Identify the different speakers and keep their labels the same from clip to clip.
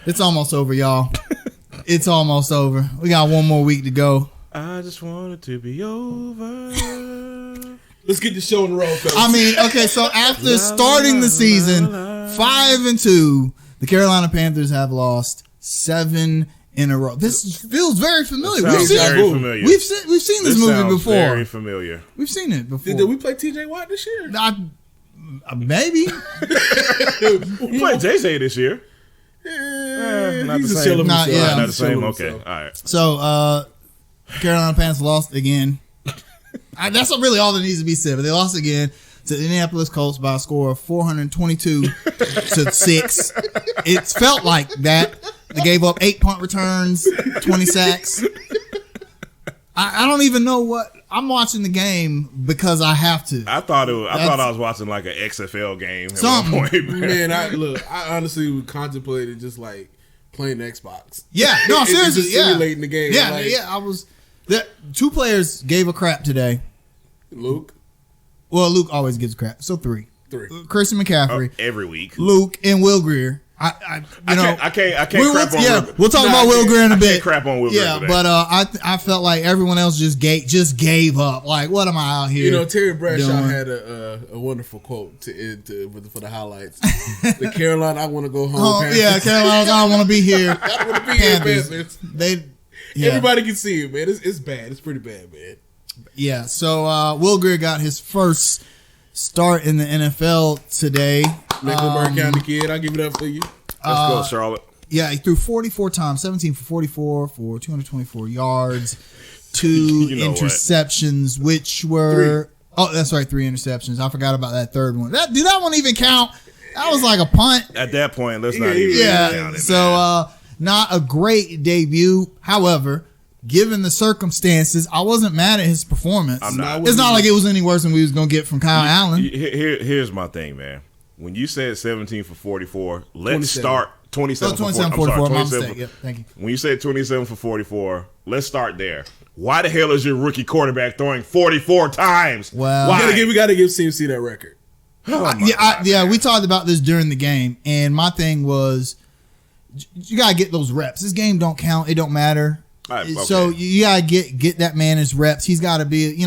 Speaker 1: It's almost over, y'all. It's almost over. We got one more week to go.
Speaker 2: I just want it to be over.
Speaker 3: Let's get the show on the road, folks.
Speaker 1: I mean, okay, so after starting the season 5-2, the Carolina Panthers have lost 7 in a row. This feels very familiar. We've seen this movie before.
Speaker 2: Very familiar.
Speaker 1: We've seen it before.
Speaker 3: Did we play TJ Watt this year?
Speaker 1: Maybe.
Speaker 2: We played JJ this year. Not the same. Not the same. Okay. All right.
Speaker 1: So, Carolina Panthers lost again. That's not really all that needs to be said, but they lost again to the Indianapolis Colts by a score of 422-6. It felt like that. They gave up 8 punt returns, 20 sacks. I don't even know what. I'm watching the game because I have to.
Speaker 2: I thought I was watching like an XFL game at
Speaker 1: something.
Speaker 2: one point.
Speaker 3: Man, I honestly contemplated just like playing Xbox.
Speaker 1: Yeah, no, seriously,
Speaker 3: just simulating the game.
Speaker 1: Yeah, I was. 2 players gave a crap today.
Speaker 3: Luke.
Speaker 1: Well, Luke always gives crap. So 3. Christian McCaffrey
Speaker 2: every week.
Speaker 1: Luke and Will Grier. I can't
Speaker 2: crap on Will.
Speaker 1: We'll talk about Will Grier in a bit.
Speaker 2: I can't crap on Will Grier today.
Speaker 1: But I felt like everyone else just gave up. Like, what am I out here?
Speaker 3: You know, Terry Bradshaw had a wonderful quote for the highlights. The Carolina, I want to go home. Panthers.
Speaker 1: Yeah, Carolina, I want to be here.
Speaker 3: I want to be here, Panthers. Everybody can see it, man. It's bad. It's pretty bad, man.
Speaker 1: Yeah. So Will Grier got his first start in the NFL today.
Speaker 3: Mecklenburg County kid, I'll give it up for you.
Speaker 2: Let's go, Charlotte.
Speaker 1: Yeah, he threw 44 times, 17 for 44 for 224 yards, 2 interceptions, which were 3. Oh, that's right, 3 interceptions. I forgot about that third one. Did that one even count? That was like a punt.
Speaker 2: At that point, let's not even count it.
Speaker 1: So not a great debut. However, given the circumstances, I wasn't mad at his performance.
Speaker 2: I'm not.
Speaker 1: It's not like it was any worse than we was going to get from Kyle Allen.
Speaker 2: Here's my thing, man. When you said 17 for 44, let's start 27 for
Speaker 1: 44. My mistake. Yep, thank you.
Speaker 2: When you said 27 for 44, let's start there. Why the hell is your rookie quarterback throwing 44 times?
Speaker 1: Well,
Speaker 3: we got to give CMC that record.
Speaker 1: We talked about this during the game, and my thing was you got to get those reps. This game don't count. It don't matter.
Speaker 2: Right, okay.
Speaker 1: So you got to get that man his reps. He's got to be,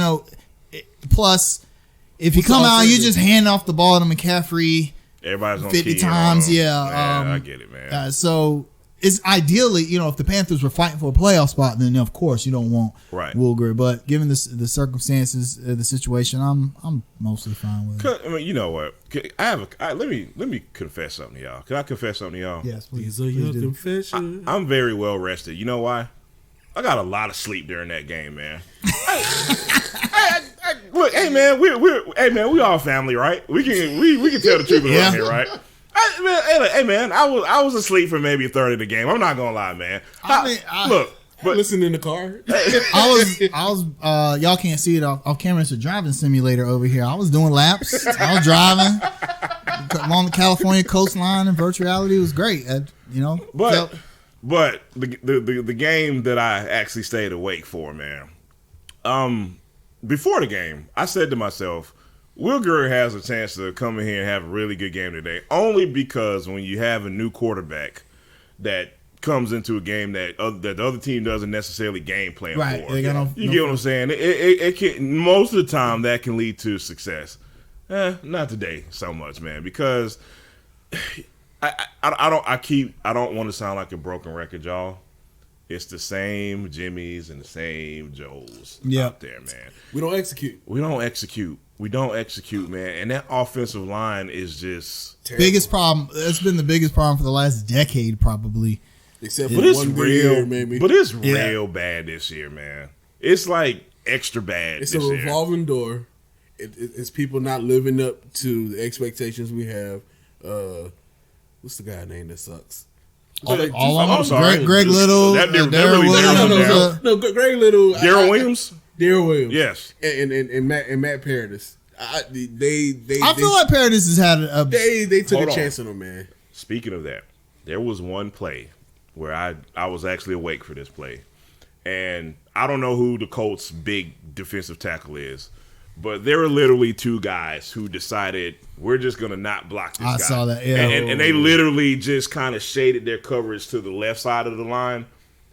Speaker 1: plus – if you come out, you just hand off the ball to McCaffrey.
Speaker 2: Everybody's gonna
Speaker 1: 50 times,
Speaker 2: I get it, man.
Speaker 1: So it's ideally, if the Panthers were fighting for a playoff spot, then of course you don't want Will Grier. But given the circumstances, the situation, I'm mostly fine with it.
Speaker 2: I mean, you know what? Let me confess something to y'all. Can I confess something to y'all?
Speaker 1: Yes, please.
Speaker 3: These are your confessions.
Speaker 2: I'm very well rested. You know why? I got a lot of sleep during that game, man. Look, hey man, we all family, right? We can tell the truth around here, right? Hey man, I was asleep for maybe a third of the game. I'm not gonna lie, man.
Speaker 3: But listen in the car.
Speaker 1: I was y'all can't see it off camera. It's a driving simulator over here. I was doing laps. I was driving along the California coastline in virtual reality. It was great.
Speaker 2: But the game that I actually stayed awake for, man. Before the game, I said to myself, Will Grier has a chance to come in here and have a really good game today, only because when you have a new quarterback that comes into a game that the other team doesn't necessarily game plan for. You get what I'm saying? It can, most of the time that can lead to success. Not today so much, man, because I don't want to sound like a broken record, y'all. It's the same Jimmys and the same Joes out there, man.
Speaker 3: We don't execute,
Speaker 2: man. And that offensive line is just
Speaker 1: terrible. Biggest problem. That's been the biggest problem for the last decade, probably.
Speaker 3: Except for one year, maybe.
Speaker 2: But it's real bad this year, man. It's like extra bad.
Speaker 3: It's a revolving door. It's people not living up to the expectations we have. What's the guy name that sucks?
Speaker 2: I'm sorry.
Speaker 1: Greg Little.
Speaker 3: Greg Little.
Speaker 2: Darryl Williams.
Speaker 3: Yes. And Matt Paradis. I
Speaker 1: feel like Paradis has had
Speaker 3: they took a chance on him, man.
Speaker 2: Speaking of that, there was one play where I was actually awake for this play, and I don't know who the Colts' big defensive tackle is, But there were literally two guys who decided we're just gonna not block this guy.
Speaker 1: I saw that, yeah.
Speaker 2: And they literally just kind of shaded their coverage to the left side of the line.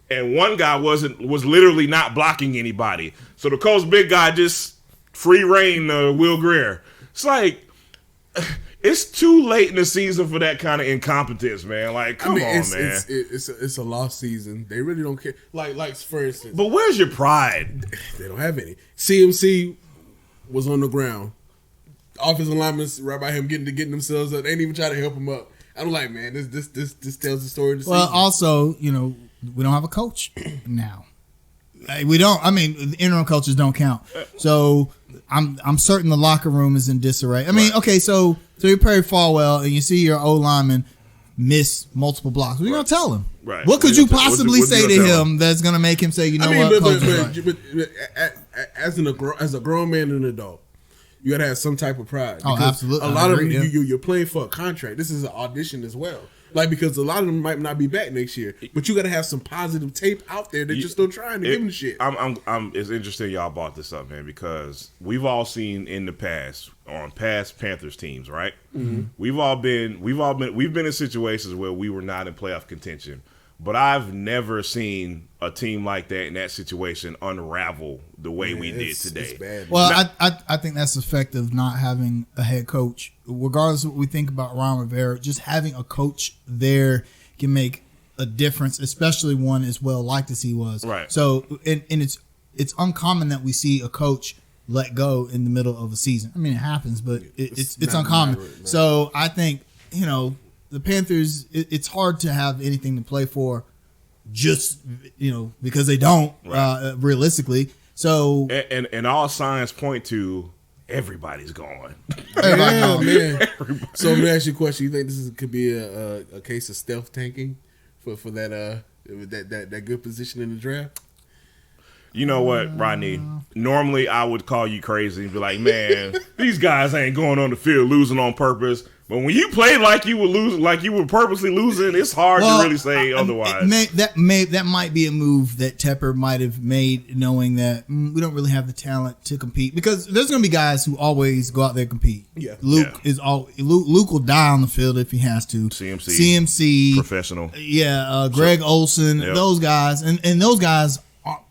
Speaker 2: And one guy was literally not blocking anybody. So the Colts big guy just free reign Will Grier. It's like it's too late in the season for that kind of incompetence, man. Like, come on, man.
Speaker 3: It's a lost season. They really don't care. Like for instance.
Speaker 2: But where's your pride?
Speaker 3: They don't have any. CMC was on the ground. Offensive linemen right by him getting themselves up. They ain't even try to help him up. I'm like, man, this tells the story of the season.
Speaker 1: Well, also, we don't have a coach now. We don't. I mean, the interim coaches don't count. So I'm certain the locker room is in disarray. I mean, okay, so you play Falwell and you see your O lineman miss multiple blocks. What are you gonna tell him?
Speaker 2: Right.
Speaker 1: What could you possibly say to him that's gonna make him say,
Speaker 3: but as a grown man and an adult, you gotta have some type of pride.
Speaker 1: Oh, absolutely.
Speaker 3: A lot of them, you're playing for a contract. This is an audition as well. Like, because a lot of them might not be back next year, but you got to have some positive tape out there that you're still trying to give them shit.
Speaker 2: It's interesting y'all brought this up, man, because we've all seen in the past on past Panthers teams, right? Mm-hmm. We've been in situations where we were not in playoff contention, but I've never seen a team like that in that situation unravel the way we did today.
Speaker 3: It's bad.
Speaker 1: Well, I think that's effective not having a head coach. Regardless of what we think about Ron Rivera, just having a coach there can make a difference, especially one as well liked as he was.
Speaker 2: Right.
Speaker 1: So, and it's uncommon that we see a coach let go in the middle of a season. I mean, it happens, but it's uncommon. So I think, the Panthers, it's hard to have anything to play for just, because they don't, realistically. So
Speaker 2: and all signs point to everybody's gone.
Speaker 3: Man. So let me ask you a question. You think this could be a case of stealth tanking for that good position in the draft?
Speaker 2: You know what, Rodney? Normally I would call you crazy and be like, man, these guys ain't going on the field losing on purpose. But when you play like you were losing, like you were purposely losing, it's hard to really say otherwise.
Speaker 1: That might be a move that Tepper might have made, knowing that we don't really have the talent to compete. Because there's going to be guys who always go out there and compete.
Speaker 3: Yeah,
Speaker 1: Luke will die on the field if he has to. CMC,
Speaker 2: professional.
Speaker 1: Yeah, Greg Olsen, those guys, and those guys.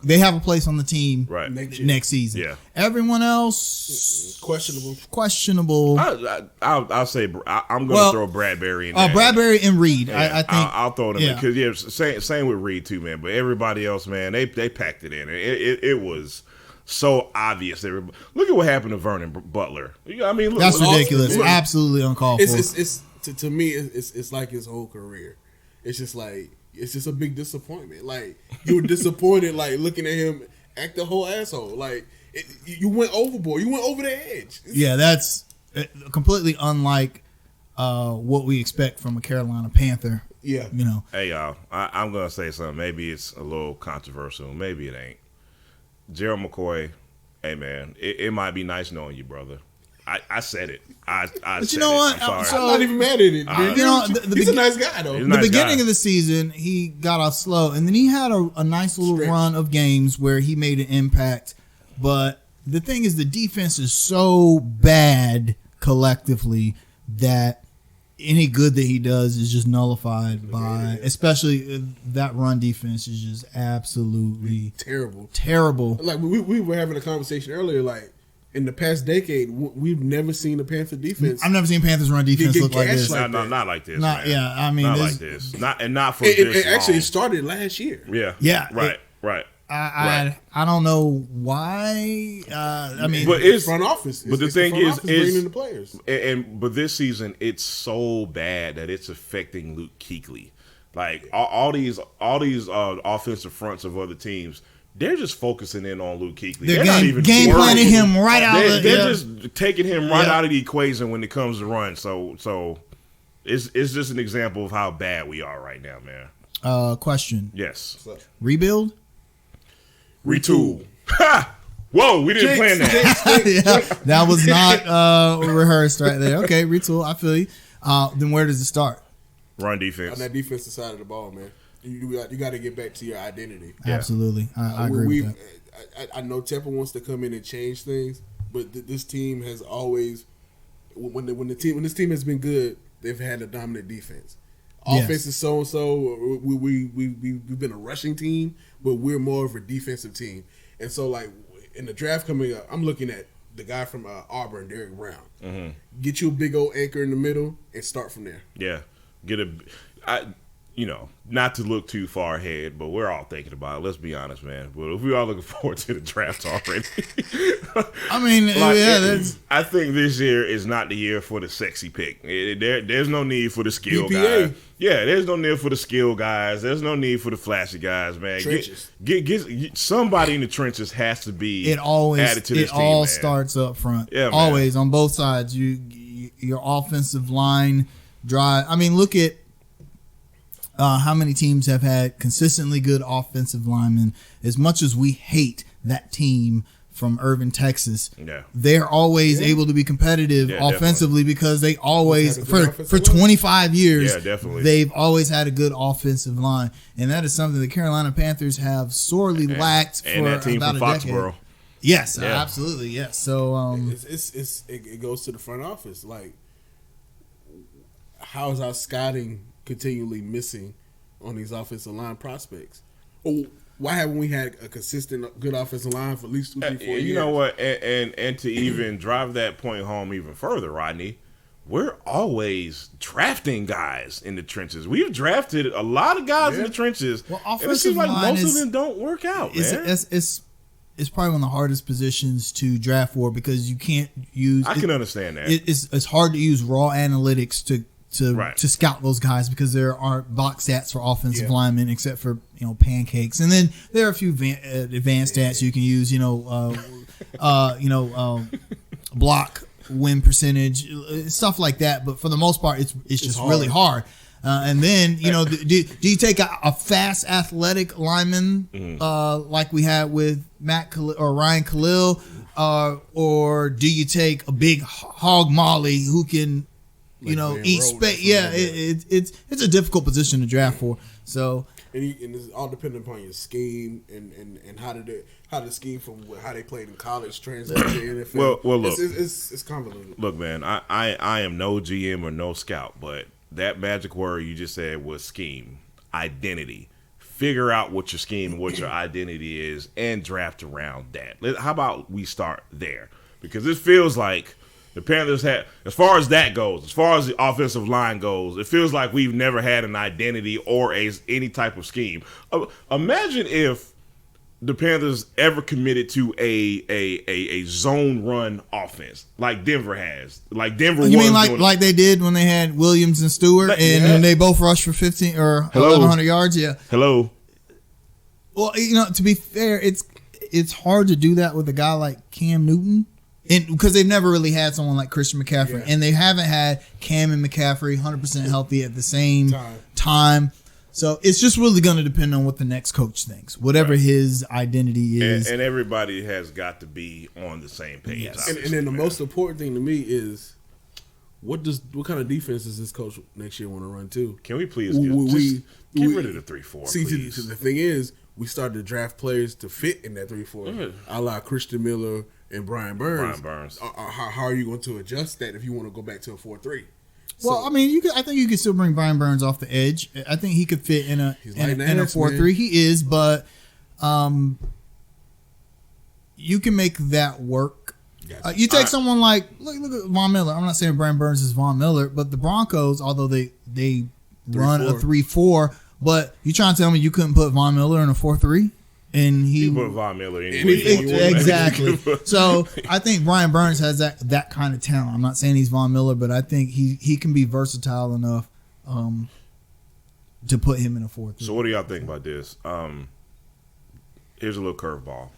Speaker 1: They have a place on the team next season.
Speaker 2: Yeah.
Speaker 1: Everyone else questionable.
Speaker 2: I'll say I'm going to throw Bradbury in there.
Speaker 1: Bradbury and Reed.
Speaker 2: Yeah,
Speaker 1: I think
Speaker 2: I'll throw them in because same with Reed too, man. But everybody else, man, they packed it in. It was so obvious. Look at what happened to Vernon Butler. I mean,
Speaker 1: that's ridiculous. Absolutely uncalled for.
Speaker 3: It's to me, it's like his whole career. It's just like. It's just a big disappointment. Like, you were disappointed, like, looking at him act the whole asshole. Like, you went overboard. You went over the edge.
Speaker 1: Yeah, that's completely unlike what we expect from a Carolina Panther.
Speaker 3: Yeah.
Speaker 2: Hey, y'all, I'm going to say something. Maybe it's a little controversial. Maybe it ain't. Gerald McCoy, hey, man, it might be nice knowing you, brother. I said it. But
Speaker 1: you know what?
Speaker 3: I'm not even mad at it. He's a nice guy, though.
Speaker 1: The beginning of the season, he got off slow, and then he had a nice little run of games where he made an impact. But the thing is, the defense is so bad collectively that any good that he does is just nullified by, especially that run defense is just absolutely terrible.
Speaker 3: Like, we were having a conversation earlier, like, in the past decade, we've never seen a Panther defense.
Speaker 1: I've never seen Panthers run defense look like this.
Speaker 2: Not like this.
Speaker 1: Not
Speaker 2: like this. Not for this.
Speaker 3: It actually started last year.
Speaker 2: Yeah. Right.
Speaker 1: I don't know why.
Speaker 3: But it's front office.
Speaker 2: But the thing is
Speaker 3: bringing in the players.
Speaker 2: But this season, it's so bad that it's affecting Luke Kuechly. Like all these offensive fronts of other teams. They're just focusing in on Luke Kuechly.
Speaker 1: They're not even game planning him right out.
Speaker 2: They're just taking him right out of the equation when it comes to run. So it's just an example of how bad we are right now, man.
Speaker 1: Question.
Speaker 2: Yes.
Speaker 1: Rebuild?
Speaker 2: Retool. Ha! Whoa, we didn't plan that.
Speaker 1: That was not rehearsed right there. Okay, retool. I feel you. Then where does it start?
Speaker 2: Run defense.
Speaker 3: On that defensive side of the ball, man. You got to get back to your identity.
Speaker 1: Yeah. Absolutely, I agree with that.
Speaker 3: I know Tepper wants to come in and change things, But this team has always, when this team has been good, they've had a dominant defense. Offense is so and so. We've been a rushing team, but we're more of a defensive team. And so, like in the draft coming up, I'm looking at the guy from Auburn, Derrick Brown. Mm-hmm. Get you a big old anchor in the middle and start from there.
Speaker 2: Yeah, not to look too far ahead, but we're all thinking about it. Let's be honest, man. But if we are looking forward to the draft already,
Speaker 1: I mean,
Speaker 2: I think this year is not the year for the sexy pick. There's no need for the skill
Speaker 3: PPA.
Speaker 2: guy. Yeah, there's no need for the skill guys. There's no need for the flashy guys, man.
Speaker 3: Trenches.
Speaker 2: Get somebody in the trenches has to be
Speaker 1: It always
Speaker 2: added to this
Speaker 1: it
Speaker 2: team,
Speaker 1: all
Speaker 2: man.
Speaker 1: starts up front.
Speaker 2: Yeah, man.
Speaker 1: Always on both sides. Your offensive line drive. I mean, look at how many teams have had consistently good offensive linemen. As much as we hate that team from Irving, Texas, they're always able to be competitive offensively because they always, for 25 years, they've always had a good offensive line. And that is something the Carolina Panthers have sorely lacked for
Speaker 2: that team
Speaker 1: about
Speaker 2: from
Speaker 1: a
Speaker 2: Foxborough.
Speaker 1: decade. Yes, absolutely, yes. So
Speaker 3: it goes to the front office. Like, how is our scouting continually missing on these offensive line prospects? Or why haven't we had a consistent good offensive line for at least 2, 3, 4 years?
Speaker 2: You know what? And to even drive that point home even further, Rodney, we're always drafting guys in the trenches. We've drafted a lot of guys in the trenches.
Speaker 1: Well,
Speaker 2: and it seems like most of them don't work out, man.
Speaker 1: It's probably one of the hardest positions to draft for because you can't use.
Speaker 2: I can understand that.
Speaker 1: It's hard to use raw analytics to scout those guys because there aren't box stats for offensive linemen except for pancakes, and then there are a few advanced stats you can use. Block win percentage, stuff like that. But for the most part, it's just hard. Really hard. And then do you take a fast athletic lineman like we had with Matt or Ryan Khalil, or do you take a big hog molly who can eat space? Yeah, it's a difficult position to draft for. So
Speaker 3: and it's all dependent upon your scheme and how the scheme from how they played in college translate to the NFL.
Speaker 2: Well, look,
Speaker 3: it's convoluted.
Speaker 2: Look, man, I am no GM or no scout, but that magic word you just said was scheme, identity. Figure out what your scheme and what your identity is and draft around that. How about we start there? Because it feels like the Panthers had, as far as that goes, as far as the offensive line goes, it feels like we've never had an identity or any type of scheme. Imagine if the Panthers ever committed to a zone run offense like Denver has. Like Denver
Speaker 1: You mean like they did when they had Williams and Stewart and they both rushed for 15 or 1,100 yards? Yeah.
Speaker 2: Hello.
Speaker 1: Well, to be fair, it's hard to do that with a guy like Cam Newton. Because they've never really had someone like Christian McCaffrey, and they haven't had Cam and McCaffrey 100% healthy at the same time. So it's just really going to depend on what the next coach thinks, whatever his identity is.
Speaker 2: And everybody has got to be on the same page.
Speaker 3: Yes. And then the most important thing to me is what kind of defense does this coach next year want to run too?
Speaker 2: Can we please get rid of the 3-4?
Speaker 3: See, the thing is, we started to draft players to fit in that 3-4. A la Christian Miller and Brian Burns. How are you going to adjust that if you want to go back to a 4-3?
Speaker 1: Well, I mean, I think you could still bring Brian Burns off the edge. I think he could fit in a 4-3. He is, but you can make that work. You take someone like look at Von Miller. I'm not saying Brian Burns is Von Miller, but the Broncos, although they run a 3-4, but you trying to tell me you couldn't put Von Miller in a 4-3? And he
Speaker 2: put Von Miller anyway.
Speaker 1: Exactly. So I think Brian Burns has that kind of talent. I'm not saying he's Von Miller, but I think he can be versatile enough to put him in a 4-3.
Speaker 2: So what do y'all think about this? Here's a little curveball.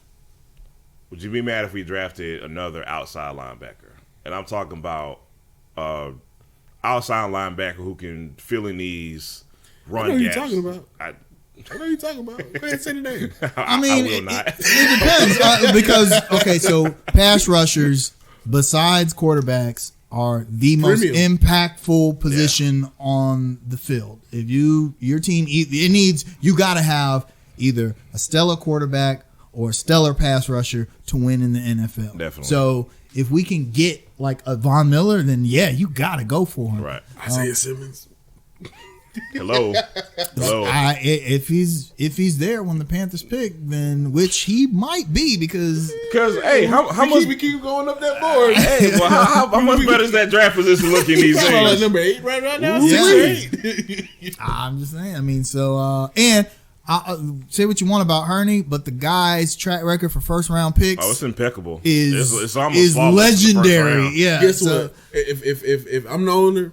Speaker 2: Would you be mad if we drafted another outside linebacker? And I'm talking about outside linebacker who can fill in these run gaps.
Speaker 3: What are you talking about? What are you talking about? Go ahead and say the name.
Speaker 1: I mean,
Speaker 2: I will not.
Speaker 1: It depends because so pass rushers besides quarterbacks are the most impactful position on the field. If your team you got to have either a stellar quarterback or a stellar pass rusher to win in the NFL.
Speaker 2: Definitely.
Speaker 1: So if we can get like a Von Miller, then yeah, you gotta go for him.
Speaker 2: Right.
Speaker 3: Isaiah Simmons.
Speaker 2: Hello.
Speaker 1: If he's there when the Panthers pick, then which he might be because
Speaker 2: hey, how much
Speaker 3: we keep going up that board?
Speaker 2: Hey, well, how much better is that draft position looking these
Speaker 3: Like
Speaker 2: days?
Speaker 3: number 8 right now.
Speaker 1: Yeah.
Speaker 3: 8.
Speaker 1: I'm just saying. I mean, so and say what you want about Hurney, but the guy's track record for first round picks
Speaker 2: Oh, it's impeccable.
Speaker 1: is
Speaker 2: almost flawless
Speaker 1: legendary.
Speaker 2: in the first round.
Speaker 1: Yeah.
Speaker 3: Guess
Speaker 1: so,
Speaker 3: what? If I'm the owner,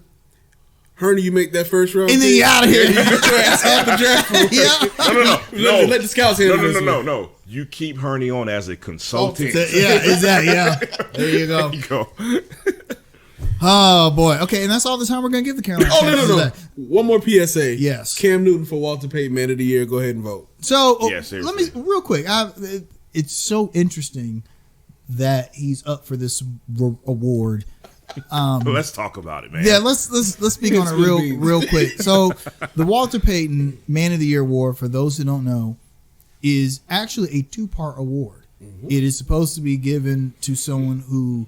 Speaker 3: Hurney, you make that first round,
Speaker 1: and then
Speaker 3: pick,
Speaker 1: you out of here.
Speaker 3: You get your ass off the draft board.
Speaker 1: Yeah.
Speaker 2: No.
Speaker 3: Let the scouts handle this.
Speaker 2: No. You keep Hurney on as a consultant.
Speaker 1: Yeah, exactly. Yeah. There you go.
Speaker 2: There you go.
Speaker 1: Oh boy. Okay, and that's all the time we're gonna give the Carolina. Panthers
Speaker 3: No.
Speaker 1: today.
Speaker 3: One more PSA.
Speaker 1: Yes.
Speaker 3: Cam Newton for Walter Payton Man of the Year. Go ahead and vote.
Speaker 1: So
Speaker 2: Yeah,
Speaker 1: let me real quick. It's so interesting that he's up for this award.
Speaker 2: Let's talk about it, man.
Speaker 1: Yeah, let's speak on it real quick. So the Walter Payton Man of the Year award, for those who don't know, is actually a 2-part award. Mm-hmm. It is supposed to be given to someone who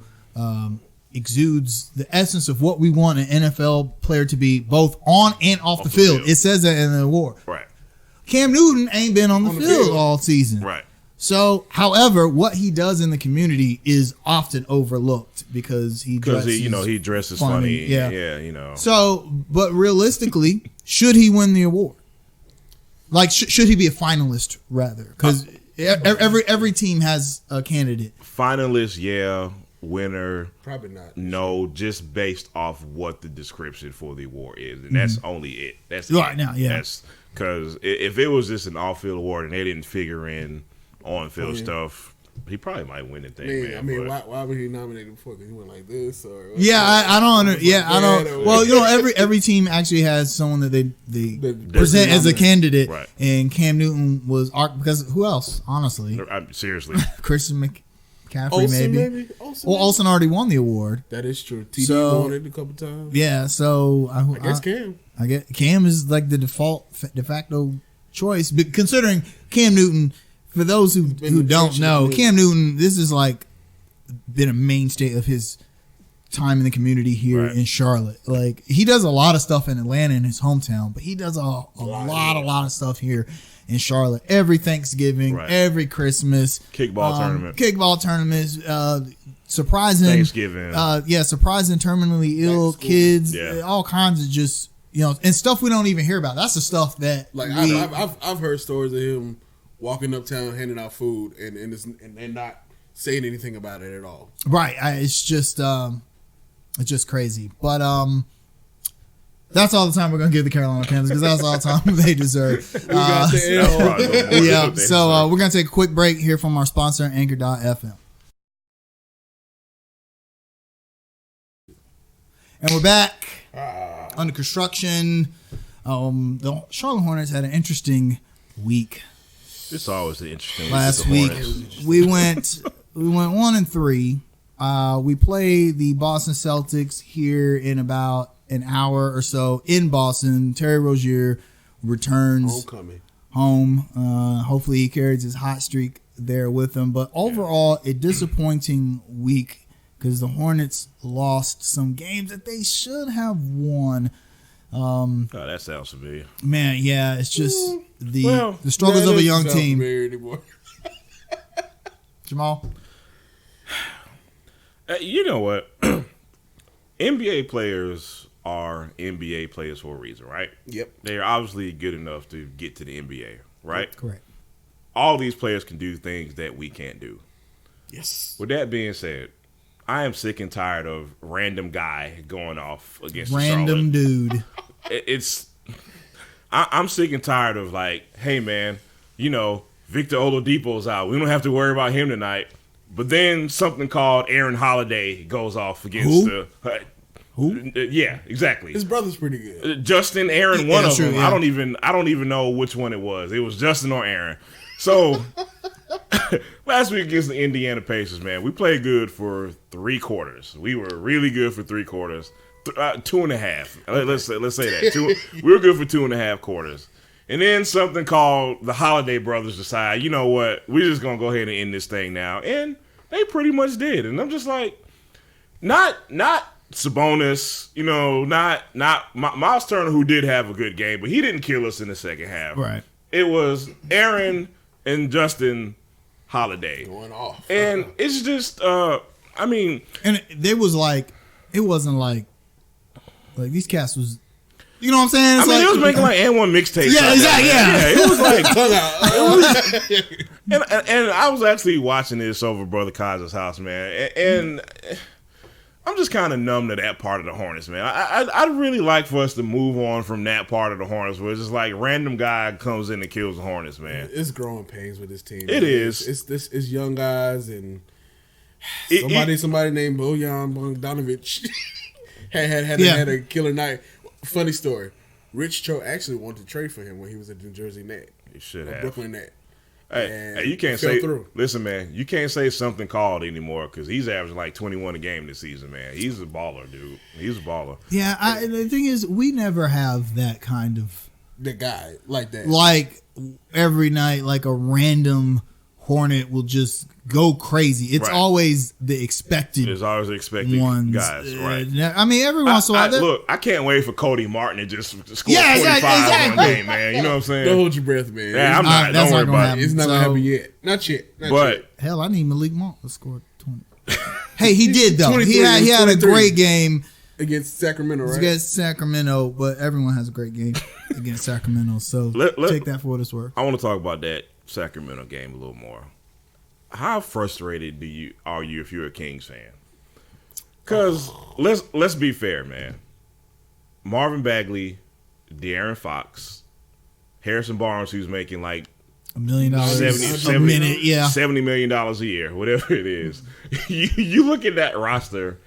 Speaker 1: exudes the essence of what we want an NFL player to be, both on and off the field. It says that in the award.
Speaker 2: Right.
Speaker 1: Cam Newton ain't been on the field all season.
Speaker 2: Right.
Speaker 1: So, however, what he does in the community is often overlooked because he
Speaker 2: dresses funny. Yeah.
Speaker 1: So, but realistically, should he win the award? Like, should he be a finalist rather? Because every team has a candidate.
Speaker 2: Finalist, yeah. Winner,
Speaker 3: probably not.
Speaker 2: No, just based off what the description for the award is, and that's only it. That's
Speaker 1: right
Speaker 2: it.
Speaker 1: Now, yeah.
Speaker 2: That's because if it was just an off-field award and they didn't figure in on-field stuff, he probably might win the thing.
Speaker 3: Why would he nominate him for? Because he went like this, or
Speaker 1: I don't. Well, every team actually has someone that they present as a candidate,
Speaker 2: right.
Speaker 1: And Cam Newton was because who else? Honestly,
Speaker 2: seriously,
Speaker 1: Christian McCaffrey,
Speaker 3: Olsen,
Speaker 1: maybe. Olsen already won the award.
Speaker 3: That is true. TD won it a couple times.
Speaker 1: Yeah, so
Speaker 3: I guess Cam.
Speaker 1: I guess Cam is like the de facto choice, but considering Cam Newton. For those who don't know, Cam Newton, this is like been a mainstay of his time in the community here in Charlotte. Like he does a lot of stuff in Atlanta in his hometown, but he does a lot of stuff here in Charlotte. Every Thanksgiving, every Christmas, kickball tournaments, surprising
Speaker 2: Thanksgiving,
Speaker 1: surprising terminally ill kids, all kinds of just and stuff we don't even hear about. That's the stuff that
Speaker 3: I've heard stories of him walking uptown handing out food and not saying anything about it at all.
Speaker 1: Right. It's just crazy. But that's all the time we're going to give the Carolina Panthers because that's all the time they deserve. So we're going to take a quick break here from our sponsor, Anchor.fm. And we're back under construction. The Charlotte Hornets had an interesting week.
Speaker 2: It's always an interesting.
Speaker 1: Last week we went 1-3. We play the Boston Celtics here in about an hour or so in Boston. Terry Rozier returns home. Hopefully he carries his hot streak there with him. But overall, a disappointing week because the Hornets lost some games that they should have won.
Speaker 2: That sounds familiar.
Speaker 1: Man, yeah, it's just the struggles of a young team. Jamal?
Speaker 2: You know what? NBA players are NBA players for a reason, right?
Speaker 3: Yep.
Speaker 2: They're obviously good enough to get to the NBA, right?
Speaker 1: Correct.
Speaker 2: All these players can do things that we can't do.
Speaker 3: Yes.
Speaker 2: With that being said, I am sick and tired of random guy going off against
Speaker 1: random dude.
Speaker 2: I'm sick and tired of like, hey man, Victor Oladipo's out. We don't have to worry about him tonight. But then something called Aaron Holiday goes off against
Speaker 1: Who?
Speaker 2: Yeah, exactly.
Speaker 3: His brother's pretty good.
Speaker 2: Justin, Aaron, one of them. Yeah. I don't even know which one it was. It was Justin or Aaron. So last week against the Indiana Pacers, man, we played good for 3 quarters. We were really good for 3 quarters. 2.5. Let's say that. We were good for 2.5 quarters. And then something called the Holiday brothers decide, you know what, we're just going to go ahead and end this thing now. And They pretty much did. And I'm just like, not Sabonis, not Miles Turner, who did have a good game, but he didn't kill us in the second half.
Speaker 1: Right.
Speaker 2: It was Aaron and Justin Holiday
Speaker 3: going off.
Speaker 2: And it's just,
Speaker 1: and it wasn't like these cats was, you know what I'm saying?
Speaker 2: It was making like and1 mixtapes.
Speaker 1: Yeah, exactly. Yeah,
Speaker 2: it was like, and I was actually watching this over Brother Kaiser's house, man, and I'm just kind of numb to that part of the Hornets, man. I'd really like for us to move on from that part of the Hornets, where it's just like random guy comes in and kills the Hornets, man.
Speaker 3: It's growing pains with this team.
Speaker 2: It is.
Speaker 3: It's young guys and somebody named Bojan Bogdanovic had a killer night. Funny story. Rich Cho actually wanted to trade for him when he was at the New Jersey Net.
Speaker 2: He should have.
Speaker 3: Brooklyn Net.
Speaker 2: Hey, you can't say. Listen, man, you can't say something called anymore because he's averaging like 21 a game this season, man. He's a baller, dude. He's a baller.
Speaker 1: Yeah, the thing is, we never have that kind of
Speaker 3: the guy like that.
Speaker 1: Like every night, like a random Hornet will just go crazy. It's always the expected.
Speaker 2: It's always the expected
Speaker 1: ones.
Speaker 2: Guys, right?
Speaker 1: Every once in a while.
Speaker 2: Look, I can't wait for Cody Martin to just score 45 one game, man. You know what I'm saying?
Speaker 3: Don't hold your breath, man.
Speaker 2: Yeah, I'm not. Don't worry about it.
Speaker 3: It's not gonna happen yet. Not yet.
Speaker 1: Hell, I need Malik Monk to score 20. Hey, he did though. He had a great game
Speaker 3: against Sacramento, right?
Speaker 1: Against Sacramento, but everyone has a great game against Sacramento. So take that for what it's worth.
Speaker 2: I want to talk about that Sacramento game a little more. How frustrated are you if you're a Kings fan? Because let's be fair, man. Marvin Bagley, De'Aaron Fox, Harrison Barnes, who's making like
Speaker 1: $1 million a minute,
Speaker 2: $70 million a year, whatever it is. you look at that roster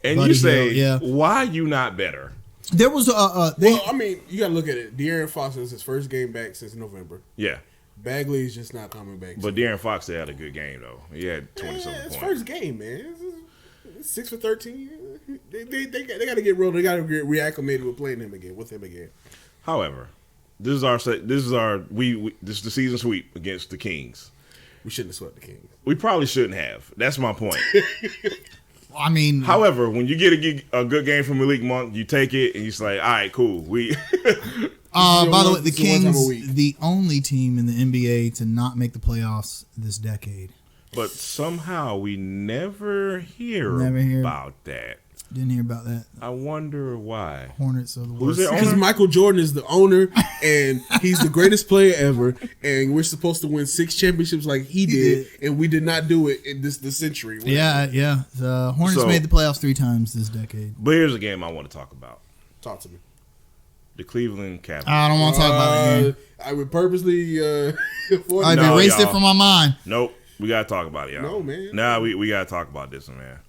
Speaker 2: and you say, why are you not better?
Speaker 1: There was
Speaker 3: you got to look at it. De'Aaron Fox is his first game back since November.
Speaker 2: Yeah.
Speaker 3: Bagley's just not coming back.
Speaker 2: But De'Aaron Fox had a good game though. He had 20-something points.
Speaker 3: His first game, man. 6 for 13. They got to get rolled. They got to get reacclimated with playing him again.
Speaker 2: However, this is the season sweep against the Kings.
Speaker 3: We shouldn't have swept the Kings.
Speaker 2: We probably shouldn't have. That's my point.
Speaker 1: However,
Speaker 2: when you get a good game from Malik Monk, you take it and you're like, all right, cool.
Speaker 1: By the way, the Kings, the only team in the NBA to not make the playoffs this decade.
Speaker 2: But somehow we never hear about that.
Speaker 1: Didn't hear about that.
Speaker 2: I wonder why.
Speaker 1: Hornets are the worst.
Speaker 2: Who's their owner?
Speaker 3: Because Michael Jordan is the owner, and he's the greatest player ever, and we're supposed to win 6 championships like he did, and we did not do it in this century.
Speaker 1: Yeah. The Hornets made the playoffs 3 times this decade.
Speaker 2: But here's a game I want to talk about.
Speaker 3: Talk to me.
Speaker 2: The Cleveland Cavaliers.
Speaker 1: I don't want to talk about that game.
Speaker 3: I would purposely
Speaker 1: I've erased it from my mind.
Speaker 2: Nope. We got to talk about it, y'all.
Speaker 3: No, man.
Speaker 2: Nah, we got to talk about this one, man.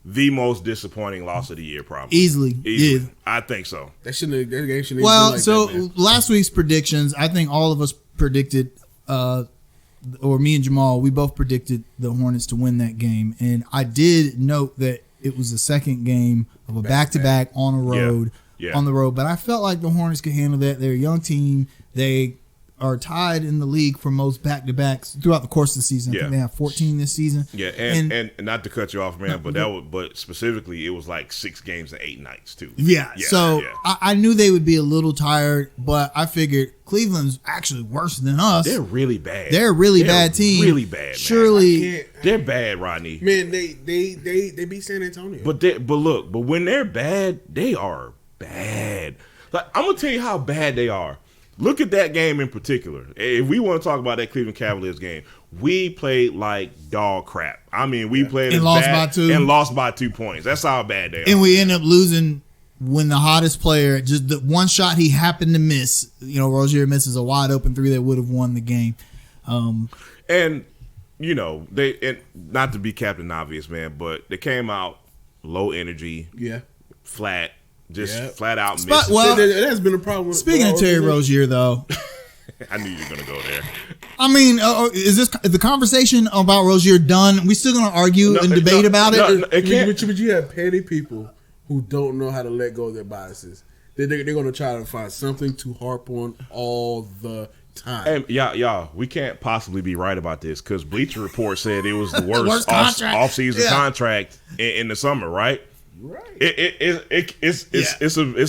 Speaker 2: The most disappointing loss of the year, probably.
Speaker 1: Easily. Yeah.
Speaker 2: I think so.
Speaker 3: That game shouldn't
Speaker 1: well,
Speaker 3: like
Speaker 1: so
Speaker 3: that,
Speaker 1: last week's predictions, I think all of us predicted, or me and Jamal, we both predicted the Hornets to win that game. And I did note that it was the second game of a back-to-back on the road.
Speaker 2: Yeah.
Speaker 1: On the road. But I felt like the Hornets could handle that. They're a young team. They are tied in the league for most back-to-backs throughout the course of the season. I think they have 14 this season.
Speaker 2: Yeah, and not to cut you off, man, but specifically it was like 6 games and 8 nights too.
Speaker 1: Yeah. So I knew they would be a little tired, but I figured Cleveland's actually worse than us.
Speaker 2: They're really bad.
Speaker 1: They're a really bad team.
Speaker 2: Really bad, man.
Speaker 1: Surely
Speaker 2: they're bad, Rodney.
Speaker 3: Man, they beat San Antonio.
Speaker 2: But when they're bad, they are bad. Like, I'm gonna tell you how bad they are. Look at that game in particular. If we want to talk about that Cleveland Cavaliers game, we played like dog crap. I mean, we played
Speaker 1: and
Speaker 2: lost by 2 points. That's how bad they are.
Speaker 1: And we end up losing when the hottest player, just the one shot he happened to miss. Rozier misses a wide open 3 that would have won the game.
Speaker 2: And not to be Captain Obvious, man, but they came out low energy, flat. Just flat out missing.
Speaker 1: Well,
Speaker 3: that has been a problem.
Speaker 1: Speaking of Terry Rozier, though,
Speaker 2: I knew you were going to go there.
Speaker 1: I mean, is the conversation about Rozier done? We still going to argue and debate about it?
Speaker 3: But you have petty people who don't know how to let go of their biases. they're going to try to find something to harp on all the time.
Speaker 2: And y'all, we can't possibly be right about this because Bleacher Report said it was the worst off-season contract in the summer, right?
Speaker 3: Right.
Speaker 2: It's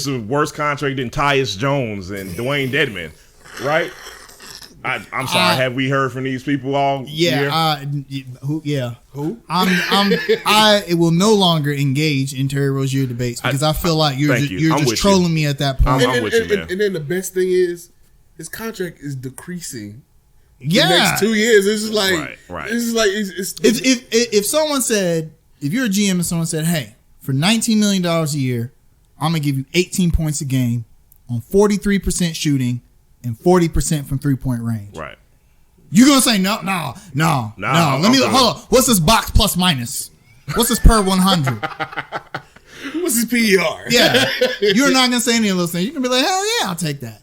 Speaker 2: a worse contract than Tyus Jones and Dwayne Dedman, right? I'm sorry. Have we heard from these people all year?
Speaker 1: Who? Yeah.
Speaker 3: Who?
Speaker 1: I will no longer engage in Terry Rozier debates because I feel like you're just trolling me at that point.
Speaker 2: I'm with you, man.
Speaker 3: And then the best thing is his contract is decreasing.
Speaker 1: Yeah.
Speaker 3: The next 2 years, it's just like
Speaker 2: right.
Speaker 3: It's just like
Speaker 1: if someone said, if you're a GM and someone said, hey, for $19 million a year, I'm gonna give you 18 points a game on 43% shooting and 40% from 3-point range.
Speaker 2: Right.
Speaker 1: You're gonna say no. Let me hold on. What's this box plus minus? What's this per 100?
Speaker 3: What's his PER?
Speaker 1: Yeah. You're not gonna say any of those things. You're gonna be like, hell yeah, I'll take that.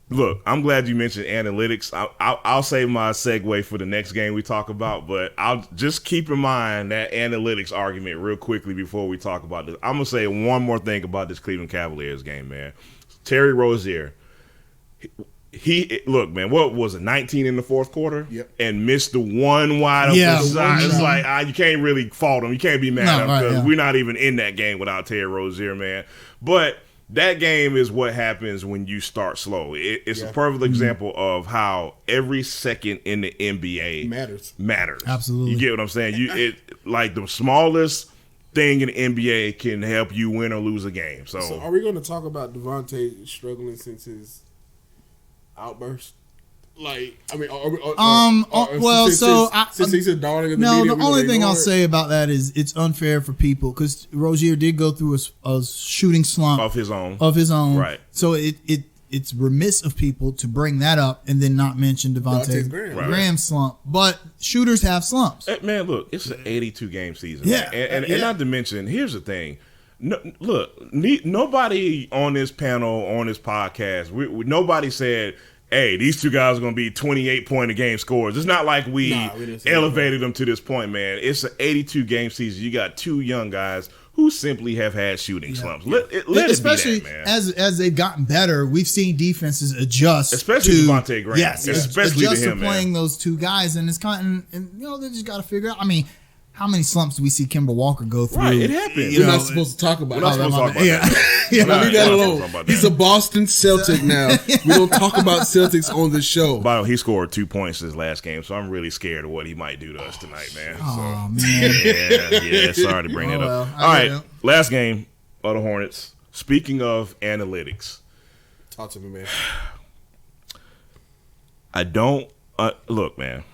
Speaker 2: Look, I'm glad you mentioned analytics. I'll save my segue for the next game we talk about, but I'll just keep in mind that analytics argument real quickly before we talk about this. I'm going to say one more thing about this Cleveland Cavaliers game, man. Terry Rozier, look, man, what was it, 19 in the fourth quarter?
Speaker 3: Yep.
Speaker 2: And missed the one wide open shot. It's like, you can't really fault him. You can't be mad at him because we're not even in that game without Terry Rozier, man. But that game is what happens when you start slow. It's a perfect example of how every second in the NBA matters.
Speaker 1: Absolutely.
Speaker 2: You get what I'm saying? Like the smallest thing in the NBA can help you win or lose a game. So
Speaker 3: are we going to talk about Devontae struggling since his outburst? Like, I mean, since he's a darling of the media,
Speaker 1: the only thing I'll say about that is it's unfair for people because Rozier did go through a shooting slump
Speaker 2: of his own,
Speaker 1: right? So it's remiss of people to bring that up and then not mention Devontae Graham's slump. But shooters have slumps.
Speaker 2: Man, look, it's an 82 game season.
Speaker 1: Yeah,
Speaker 2: and not to mention, here's the thing. No, look, nobody on this panel, on this podcast, nobody said, hey, these two guys are going to be 28-point-a-game scorers. It's not like we elevated them to this point, man. It's an 82-game season. You got two young guys who simply have had shooting slumps. Let it be that, man.
Speaker 1: As they've gotten better, we've seen defenses adjust.
Speaker 2: Especially to Devontae Graham.
Speaker 1: Yes,
Speaker 2: especially
Speaker 1: adjust
Speaker 2: to him,
Speaker 1: playing
Speaker 2: man.
Speaker 1: those two guys, and it's kind of, and they just got to figure out. I mean, how many slumps do we see Kemba Walker go through?
Speaker 2: Right, it happens.
Speaker 3: We're not supposed to talk about it.
Speaker 2: We're not supposed to talk about that.
Speaker 3: Leave that alone. He's a Boston Celtic now. We don't talk about Celtics on the show.
Speaker 2: By the way, he scored 2 points his last game, so I'm really scared of what he might do to us tonight, man.
Speaker 1: Oh, man.
Speaker 2: Yeah, sorry to bring that up. All right, last game of the Hornets. Speaking of analytics.
Speaker 3: Talk to me, man.
Speaker 2: I don't look, man.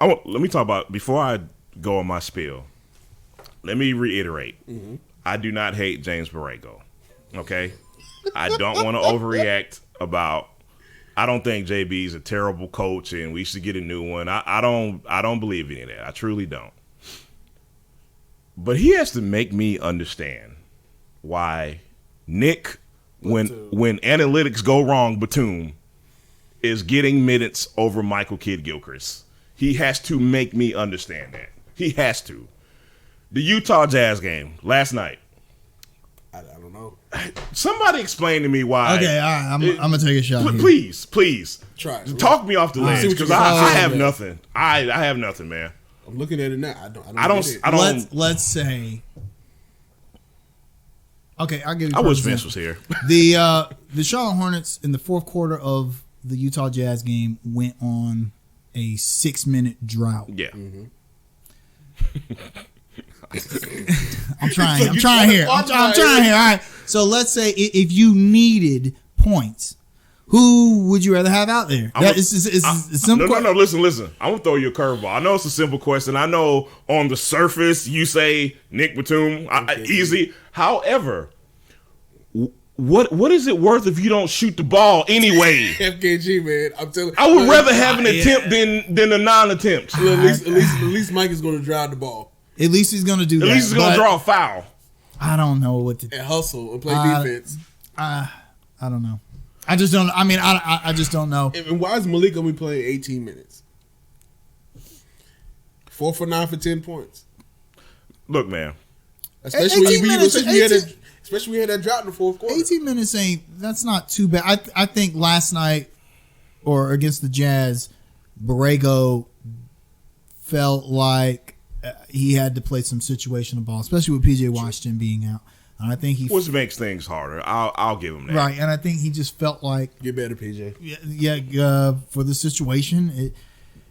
Speaker 2: Let me talk about, before I go on my spiel, let me reiterate. Mm-hmm. I do not hate James Borrego. Okay? I don't want to overreact about, I don't think JB is a terrible coach and we should get a new one. I don't believe any of that. I truly don't. But he has to make me understand why Nick, when analytics go wrong, Batum is getting minutes over Michael Kidd-Gilchrist. He has to make me understand that. He has to. The Utah Jazz game last night.
Speaker 3: I don't know.
Speaker 2: Somebody explain to me why.
Speaker 1: Okay, all right. I'm going to take a shot here.
Speaker 2: Please.
Speaker 3: Try.
Speaker 2: Talk me off the ledge because I have nothing. I have nothing, man.
Speaker 3: I'm looking at it now. I don't.
Speaker 1: Let's say. Okay, I'll give you.
Speaker 2: I wish Vince was here.
Speaker 1: The Charlotte Hornets in the fourth quarter of the Utah Jazz game went on a 6-minute drought.
Speaker 2: Yeah.
Speaker 3: Mm-hmm.
Speaker 1: I'm trying here. All right. So let's say if you needed points, who would you rather have out there? It's simple.
Speaker 2: No. Listen. I'm gonna throw you a curveball. I know it's a simple question. I know on the surface you say Nick Batum, easy. However, what is it worth if you don't shoot the ball anyway?
Speaker 3: FKG, man. I'm telling you.
Speaker 2: I would rather have an attempt than a non-attempt.
Speaker 3: Well, at least Mike is going to drive the ball.
Speaker 1: At least he's going to do that.
Speaker 2: At least he's going to draw a foul.
Speaker 1: I don't know what to
Speaker 3: and hustle and play defense.
Speaker 1: I don't know. I just don't. I mean, I just don't know.
Speaker 3: And why is Malik going to be playing 18 minutes? 4 for 9 for 10 points.
Speaker 2: Look, man.
Speaker 3: Especially when we had that drop in the fourth quarter.
Speaker 1: 18 minutes that's not too bad. I think last night or against the Jazz, Borrego felt like he had to play some situational ball, especially with PJ Washington being out. And I think
Speaker 2: which makes things harder. I'll give him that.
Speaker 1: Right, and I think he just felt like
Speaker 3: get better, PJ.
Speaker 1: Yeah, for the situation,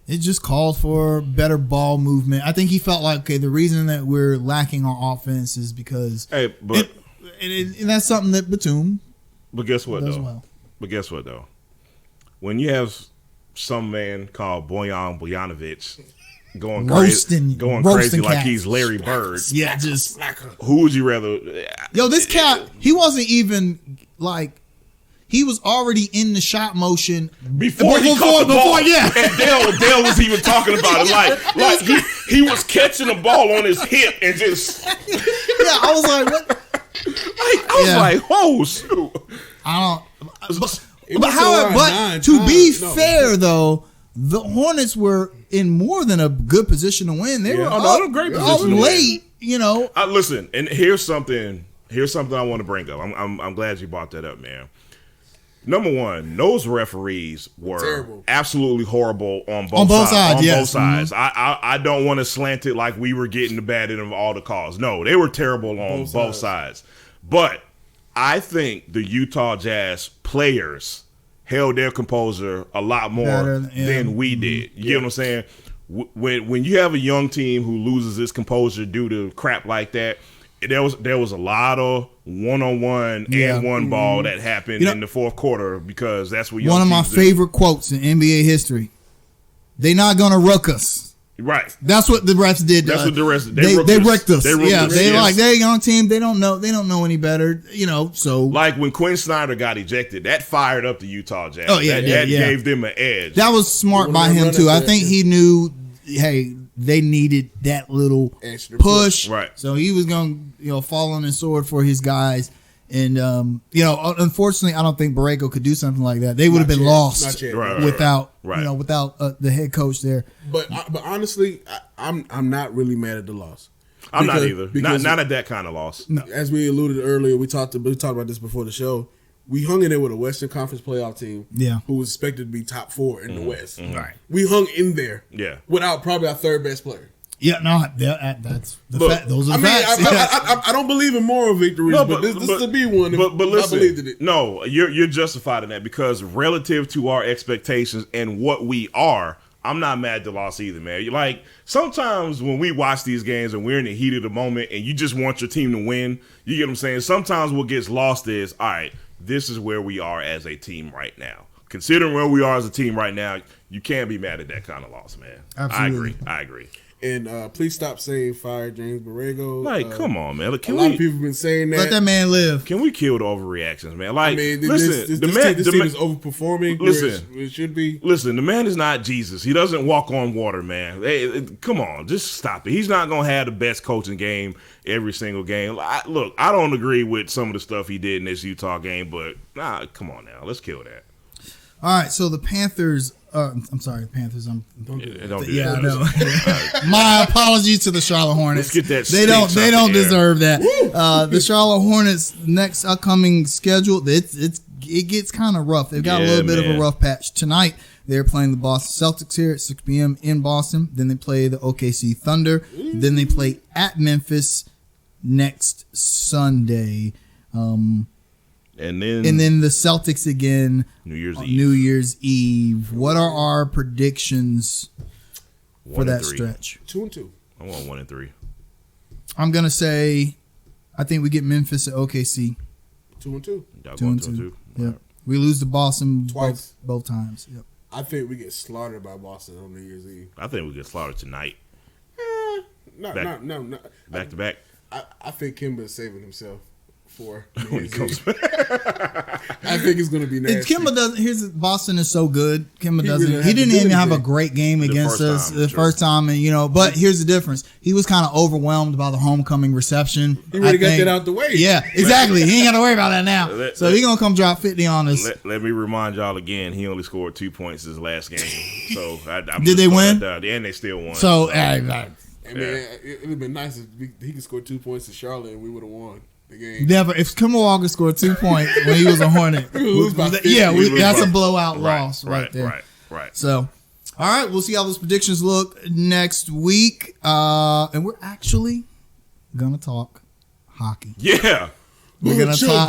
Speaker 1: it just called for better ball movement. I think he felt like, okay, the reason that we're lacking on offense is because and that's something that Batum.
Speaker 2: But guess what
Speaker 1: does
Speaker 2: though?
Speaker 1: Well.
Speaker 2: But guess what though? When you have some man called Bojan Bojanovic going crazy like he's Larry Bird.
Speaker 1: Yeah, just
Speaker 2: who would you rather?
Speaker 1: Yo, this cat, he wasn't even like he was already in the shot motion
Speaker 2: before he caught the ball. Yeah, and Dale was even talking about it like he was catching the ball on his hip and just
Speaker 1: I was like, what?
Speaker 2: I was like, oh shoot!
Speaker 1: But to be fair though, the Hornets were in more than a good position to win. They were
Speaker 2: in a great position
Speaker 1: late, you know.
Speaker 2: Listen, and here's something I want to bring up. I'm glad you brought that up, man. Number one, those referees were terrible. Absolutely horrible on both sides. Both sides. Mm-hmm. I don't want to slant it like we were getting the bad end of all the calls. No, they were terrible on both sides. But I think the Utah Jazz players held their composure a lot more than we did. You get what I'm saying? When you have a young team who loses its composure due to crap like that, there was a lot of one-on-one and one ball that happened in the fourth quarter because that's what young
Speaker 1: one of my
Speaker 2: teams
Speaker 1: favorite quotes in NBA history. They're not gonna ruck us.
Speaker 2: Right.
Speaker 1: That's what the refs did.
Speaker 2: That's what the refs
Speaker 1: they wrecked us. They're a young team. They don't know any better. You know, so
Speaker 2: like when Quinn Snyder got ejected, that fired up the Utah Jazz.
Speaker 1: Oh yeah,
Speaker 2: that gave them an edge.
Speaker 1: That was smart by him too. I think he knew, hey, they needed that little push.
Speaker 2: Right.
Speaker 1: So he was going to, fall on his sword for his guys. And, unfortunately, I don't think Borrego could do something like that. They would have been lost without the head coach there.
Speaker 3: But honestly, I'm not really mad at the loss.
Speaker 2: I'm not either. Not at that kind of loss.
Speaker 3: No. As we alluded earlier, we talked about this before the show. We hung in there with a Western Conference playoff team who was expected to be top 4 in the West.
Speaker 1: Mm-hmm. Right.
Speaker 3: We hung in there without probably our third best player.
Speaker 1: Yeah, no, that's the fact. Those are facts.
Speaker 3: I don't believe in moral victories, but this to be one.
Speaker 2: But listen,
Speaker 3: I believed in it.
Speaker 2: No, you're justified in that because relative to our expectations and what we are, I'm not mad at the loss either, man. Like sometimes when we watch these games and we're in the heat of the moment and you just want your team to win, you get what I'm saying? Sometimes what gets lost is, all right, this is where we are as a team right now. Considering where we are as a team right now, you can't be mad at that kind of loss, man.
Speaker 1: Absolutely.
Speaker 2: I agree.
Speaker 3: And please stop saying fire James Borrego.
Speaker 2: Like, come on, man. Look,
Speaker 3: a lot of people have been saying that.
Speaker 1: Let that man live.
Speaker 2: Can we kill the overreactions, man? Like,
Speaker 3: listen, this team is overperforming. Listen, it should be.
Speaker 2: Listen, the man is not Jesus. He doesn't walk on water, man. Hey, come on, just stop it. He's not gonna have the best coaching game every single game. Look, I don't agree with some of the stuff he did in this Utah game, but come on now, let's kill that.
Speaker 1: All right, so the Panthers. I'm sorry, Panthers. Don't do that. I know. My apologies to the Charlotte Hornets.
Speaker 2: Let's get that.
Speaker 1: They don't deserve that. The Charlotte Hornets' next upcoming schedule, it gets kind of rough. They've got a little bit of a rough patch tonight. They're playing the Boston Celtics here at 6 p.m. in Boston. Then they play the OKC Thunder. Then they play at Memphis next Sunday.
Speaker 2: And then
Speaker 1: the Celtics again.
Speaker 2: New
Speaker 1: Year's Eve. What are our predictions for that stretch?
Speaker 3: 2-2.
Speaker 2: I want 1-3.
Speaker 1: I'm gonna say, I think we get Memphis at OKC.
Speaker 3: 2-2.
Speaker 1: 2-2. Yeah. We lose to Boston twice, both times. Yep.
Speaker 3: I think we get slaughtered by Boston on New Year's Eve.
Speaker 2: I think we get slaughtered tonight.
Speaker 3: No.
Speaker 2: Back to back.
Speaker 3: I think Kemba is saving himself for
Speaker 2: when he comes back.
Speaker 3: I think it's going to be nasty.
Speaker 1: Kemba doesn't. Boston is so good. Kemba doesn't. He didn't even have a great game against us the first time, and But here's the difference. He was kind of overwhelmed by the homecoming reception.
Speaker 3: He already got that out the way.
Speaker 1: Yeah, exactly. He ain't got to worry about that now. So he's gonna come drop 50 on us.
Speaker 2: Let me remind y'all again. He only scored 2 points his last game. So
Speaker 1: did they win?
Speaker 2: And they still won.
Speaker 1: So
Speaker 3: I mean, it would have been nice if he could score 2 points to Charlotte and we would have won the game.
Speaker 1: Never. If Kemba Walker scored 2 points when he was a Hornet, that's a blowout loss right there.
Speaker 2: Right.
Speaker 1: So, all right, we'll see how those predictions look next week. And we're actually going to talk hockey.
Speaker 2: Yeah.
Speaker 1: We're going to talk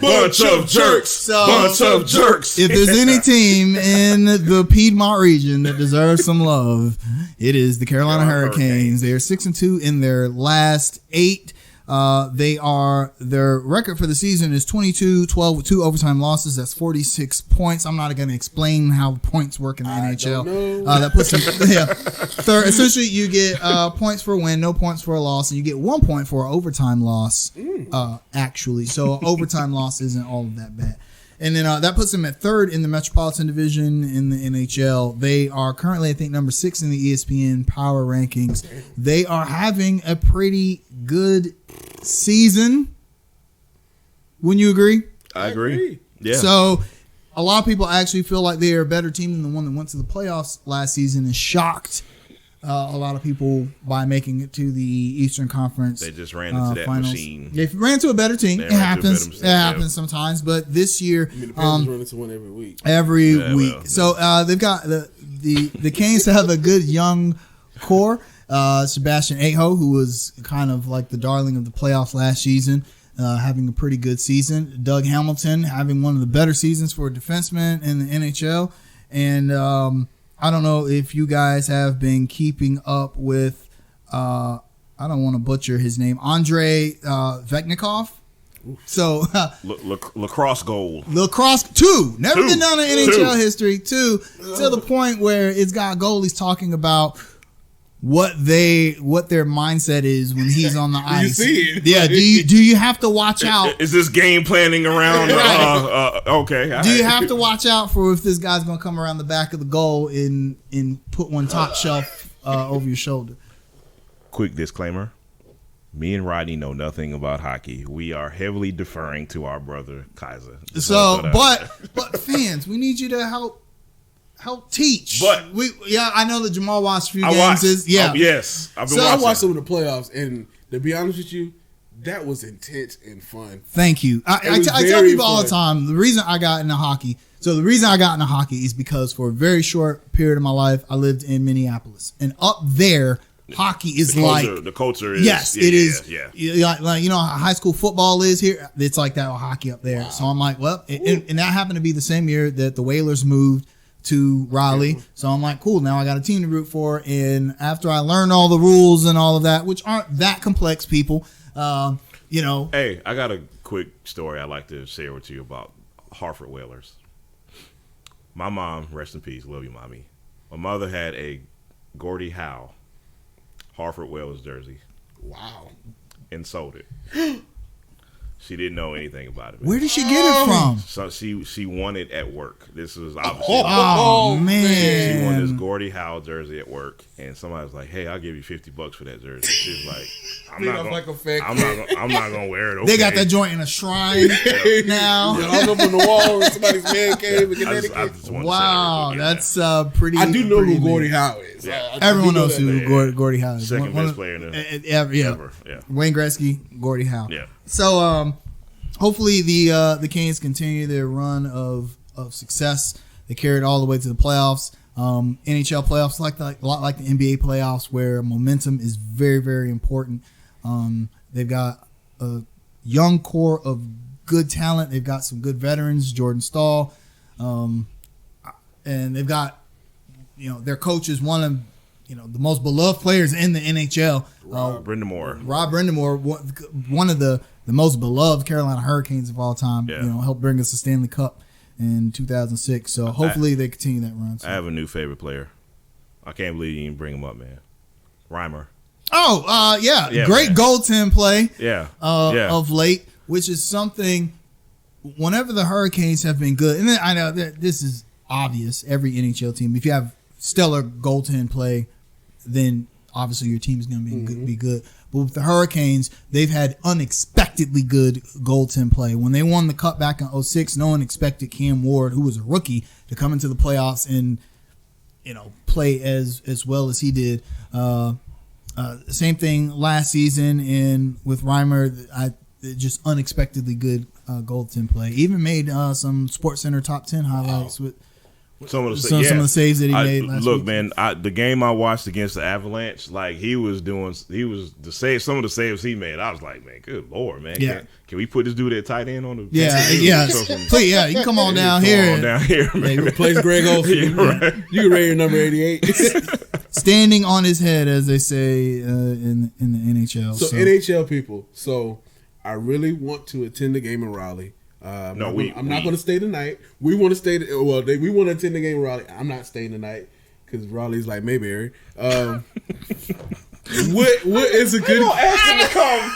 Speaker 2: Bunch of jerks. Bunch of jerks.
Speaker 1: If there's any team in the Piedmont region that deserves some love, it is the Carolina Hurricanes. They are 6-2 in their last 8. Their record for the season is 22-12 with 2 overtime losses. That's 46 points. I'm not going to explain how points work in the NHL. That puts them third. Essentially, you get points for a win, no points for a loss, and you get 1 point for an overtime loss. Actually, so overtime loss isn't all of that bad. And then that puts them at third in the Metropolitan Division in the NHL. They are currently, I think, number 6 in the ESPN Power Rankings. They are having a pretty good season. Wouldn't you agree?
Speaker 2: I agree. Yeah.
Speaker 1: So a lot of people actually feel like they are a better team than the one that went to the playoffs last season and shocked a lot of people by making it to the Eastern Conference.
Speaker 2: They just ran into that
Speaker 1: finals.
Speaker 2: machine.
Speaker 1: They ran to a better team. It happens. It happens sometimes. But this year,
Speaker 3: the Panthers run into one every week.
Speaker 1: Every week. Well, so they've got the Canes have a good young core. Sebastian Aho, who was kind of like the darling of the playoffs last season, having a pretty good season. Doug Hamilton having one of the better seasons for a defenseman in the NHL. And I don't know if you guys have been keeping up with, I don't want to butcher his name, Andrei Veknikov. So
Speaker 2: lacrosse goal.
Speaker 1: Lacrosse 2. Never been done in NHL history. 2 to the point where it's got goalies talking about what their mindset is when he's on the ice.
Speaker 3: You see it.
Speaker 1: Yeah. Do you have to watch out?
Speaker 2: Is this game planning around? Okay.
Speaker 1: Do you have to watch out for if this guy's going to come around the back of the goal and put one top shelf over your shoulder?
Speaker 2: Quick disclaimer. Me and Rodney know nothing about hockey. We are heavily deferring to our brother Kaiser.
Speaker 1: So, but fans, we need you to help teach.
Speaker 2: But
Speaker 1: I know that Jamal watched a few games.
Speaker 2: Yes, I've been watching.
Speaker 3: I watched some of the playoffs, and to be honest with you, that was intense and fun.
Speaker 1: Thank you. I tell people all the time, the reason I got into hockey is because for a very short period of my life, I lived in Minneapolis, and up there, hockey is
Speaker 2: the culture is.
Speaker 1: Yes, it is. Yeah. Like, how high school football is here. It's like that with hockey up there. Wow. So I'm like, well, and that happened to be the same year that the Whalers moved to Raleigh. So I'm like, cool, now I got a team to root for. And after I learned all the rules and all of that, which aren't that complex, people, Hey,
Speaker 2: I got a quick story I'd like to share with you about Hartford Whalers. My mom, rest in peace, love you, mommy. My mother had a Gordie Howe Hartford Whalers jersey.
Speaker 3: Wow.
Speaker 2: And sold it. She didn't know anything about it.
Speaker 1: Where did she get it from?
Speaker 2: So she won it at work. This was obviously.
Speaker 1: Man!
Speaker 2: She won this Gordie Howe jersey at work, and somebody was like, "Hey, I'll give you $50 for that jersey." She's like, "I'm not gonna wear it." Okay.
Speaker 1: They got that joint in a shrine now.
Speaker 3: Hung up on the wall in somebody's man cave in Connecticut.
Speaker 1: Wow, that's pretty.
Speaker 3: I do know who Gordie Howe is.
Speaker 1: Yeah. Everyone knows who Gordie Howe is.
Speaker 2: Second best player in ever. Yeah.
Speaker 1: Wayne Gretzky, Gordie Howe.
Speaker 2: Yeah.
Speaker 1: So hopefully the Canes continue their run of success. They carried all the way to the playoffs. NHL playoffs, a lot like the NBA playoffs, where momentum is very, very important. They've got a young core of good talent. They've got some good veterans, Jordan Stahl, and they've got their coach is one of the most beloved players in the NHL.
Speaker 2: Rob
Speaker 1: Brindamore, one of the most beloved Carolina Hurricanes of all time.
Speaker 2: Yeah.
Speaker 1: Helped bring us the Stanley Cup in 2006. So hopefully they continue that run. So.
Speaker 2: I have a new favorite player. I can't believe you didn't bring him up, man. Reimer.
Speaker 1: Oh, great man. Goaltend play. Of late, which is something. Whenever the Hurricanes have been good, and then I know that this is obvious. Every NHL team, if you have stellar goaltend play, then obviously your team is going to be good. But with the Hurricanes, they've had unexpectedly good goaltend play. When they won the Cup back in 2006, no one expected Cam Ward, who was a rookie, to come into the playoffs and play as well as he did. Same thing last season, and with Reimer, just unexpectedly good goaltending play. Even made some SportsCenter top 10 highlights with some of the saves that he made last week.
Speaker 2: Look, man, the game I watched against the Avalanche, like some of the saves he made. I was like, man, good Lord, man.
Speaker 1: Yeah.
Speaker 2: Can we put this dude at tight end on the
Speaker 1: Please, you can come on down here.
Speaker 2: Man.
Speaker 3: You replace Greg Olsen. Right. You can rate your number 88.
Speaker 1: Standing on his head, as they say in the NHL.
Speaker 3: So NHL people. So I really want to attend the game in Raleigh. I'm not going to stay tonight. We want to stay. We want to attend the game in Raleigh. I'm not staying tonight because Raleigh's like Mayberry. What is a good?
Speaker 2: You don't ask him to come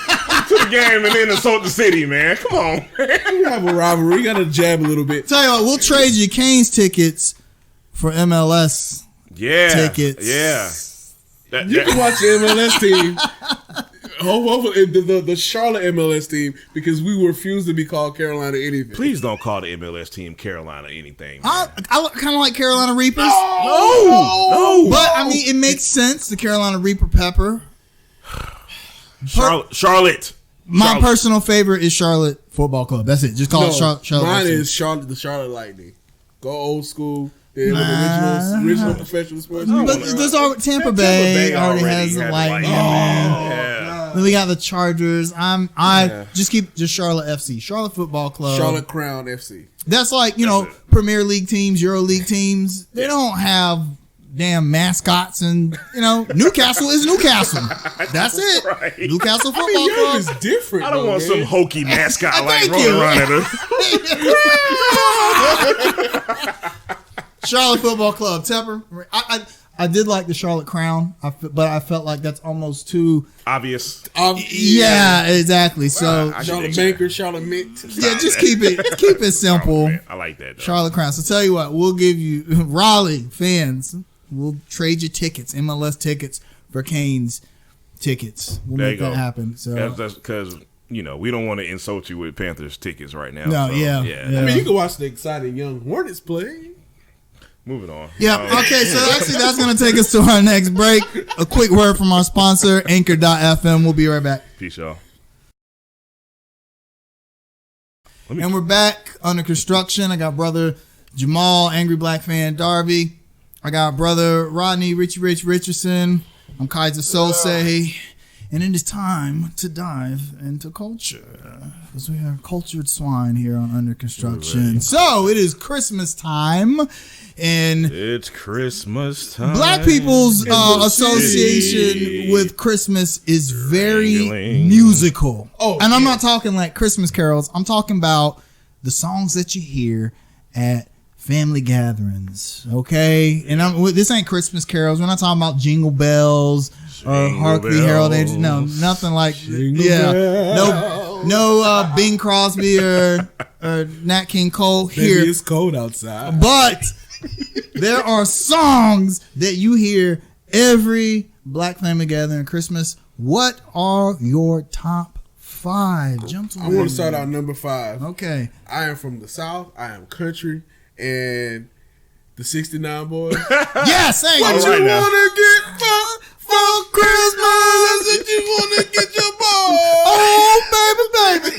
Speaker 2: to the game and then insult the city, man. Come on, man.
Speaker 3: We have a rivalry. We got to jab a little bit.
Speaker 1: Tell you what, we'll trade you Canes tickets for MLS. Tickets.
Speaker 2: Yeah.
Speaker 3: You can watch the MLS team. Hopefully the Charlotte MLS team, because we refuse to be called Carolina anything.
Speaker 2: Please don't call the MLS team Carolina anything.
Speaker 1: I kind of like Carolina Reapers.
Speaker 2: No.
Speaker 1: But I mean, it makes sense. The Carolina Reaper pepper.
Speaker 2: Charlotte.
Speaker 1: My personal favorite is Charlotte Football Club. That's it. Just call it Charlotte.
Speaker 3: Mine is the Charlotte Lightning. Go old school. They're the original professional sports.
Speaker 1: But there's already Tampa Bay already has the Lightning. Then we got the Chargers. Just Charlotte FC, Charlotte Football Club,
Speaker 3: Charlotte Crown FC.
Speaker 1: That's like Premier League teams, Euro League teams. They don't have damn mascots, and Newcastle is Newcastle. That's it.
Speaker 2: Right.
Speaker 1: Newcastle Football Club
Speaker 3: is different.
Speaker 2: I don't want some hokey mascot like
Speaker 1: Thank you.
Speaker 2: running around at us.
Speaker 1: Charlotte Football Club. Tepper. I did like the Charlotte Crown, but I felt like that's almost too
Speaker 2: obvious.
Speaker 1: Yeah, exactly. So
Speaker 3: Charlotte Banker, Charlotte Mint.
Speaker 1: Just keep it simple.
Speaker 2: Oh, I like that, though.
Speaker 1: Charlotte Crown. So tell you what, we'll give you Raleigh fans. We'll trade you tickets, MLS tickets for Canes tickets. We'll make that happen. So
Speaker 2: that's because we don't want to insult you with Panthers tickets right now.
Speaker 1: No,
Speaker 2: so,
Speaker 1: yeah.
Speaker 3: I mean, you can watch the exciting young Hornets play.
Speaker 2: Moving on.
Speaker 1: Yeah. Okay. So actually, that's going to take us to our next break. A quick word from our sponsor, Anchor.fm. We'll be right back.
Speaker 2: Peace, y'all.
Speaker 1: And we're back under construction. I got brother Jamal, Angry Black Fan Darby. I got brother Rodney, Richie Rich Richardson. I'm Kaiser Sose. And it is time to dive into culture, because we are cultured swine here on Under Construction. So it is Christmas time, and
Speaker 2: it's Christmas time.
Speaker 1: Black people's association with Christmas is very musical. And I'm not talking like Christmas carols. I'm talking about the songs that you hear at family gatherings. Okay, and this ain't Christmas carols. We're not talking about Jingle Bells. Or Hark the Herald Angels. No, nothing like no Bing Crosby or Nat King Cole here.
Speaker 3: Maybe it's cold outside.
Speaker 1: But there are songs that you hear every Black family gathering Christmas. What are your top 5?
Speaker 3: I want to start out number 5.
Speaker 1: Okay.
Speaker 3: I am from the South. I am country, and the 69 Boys.
Speaker 1: Yes, thank you.
Speaker 3: What you want to get for Christmas? If you want to get your boy.
Speaker 1: Oh, baby.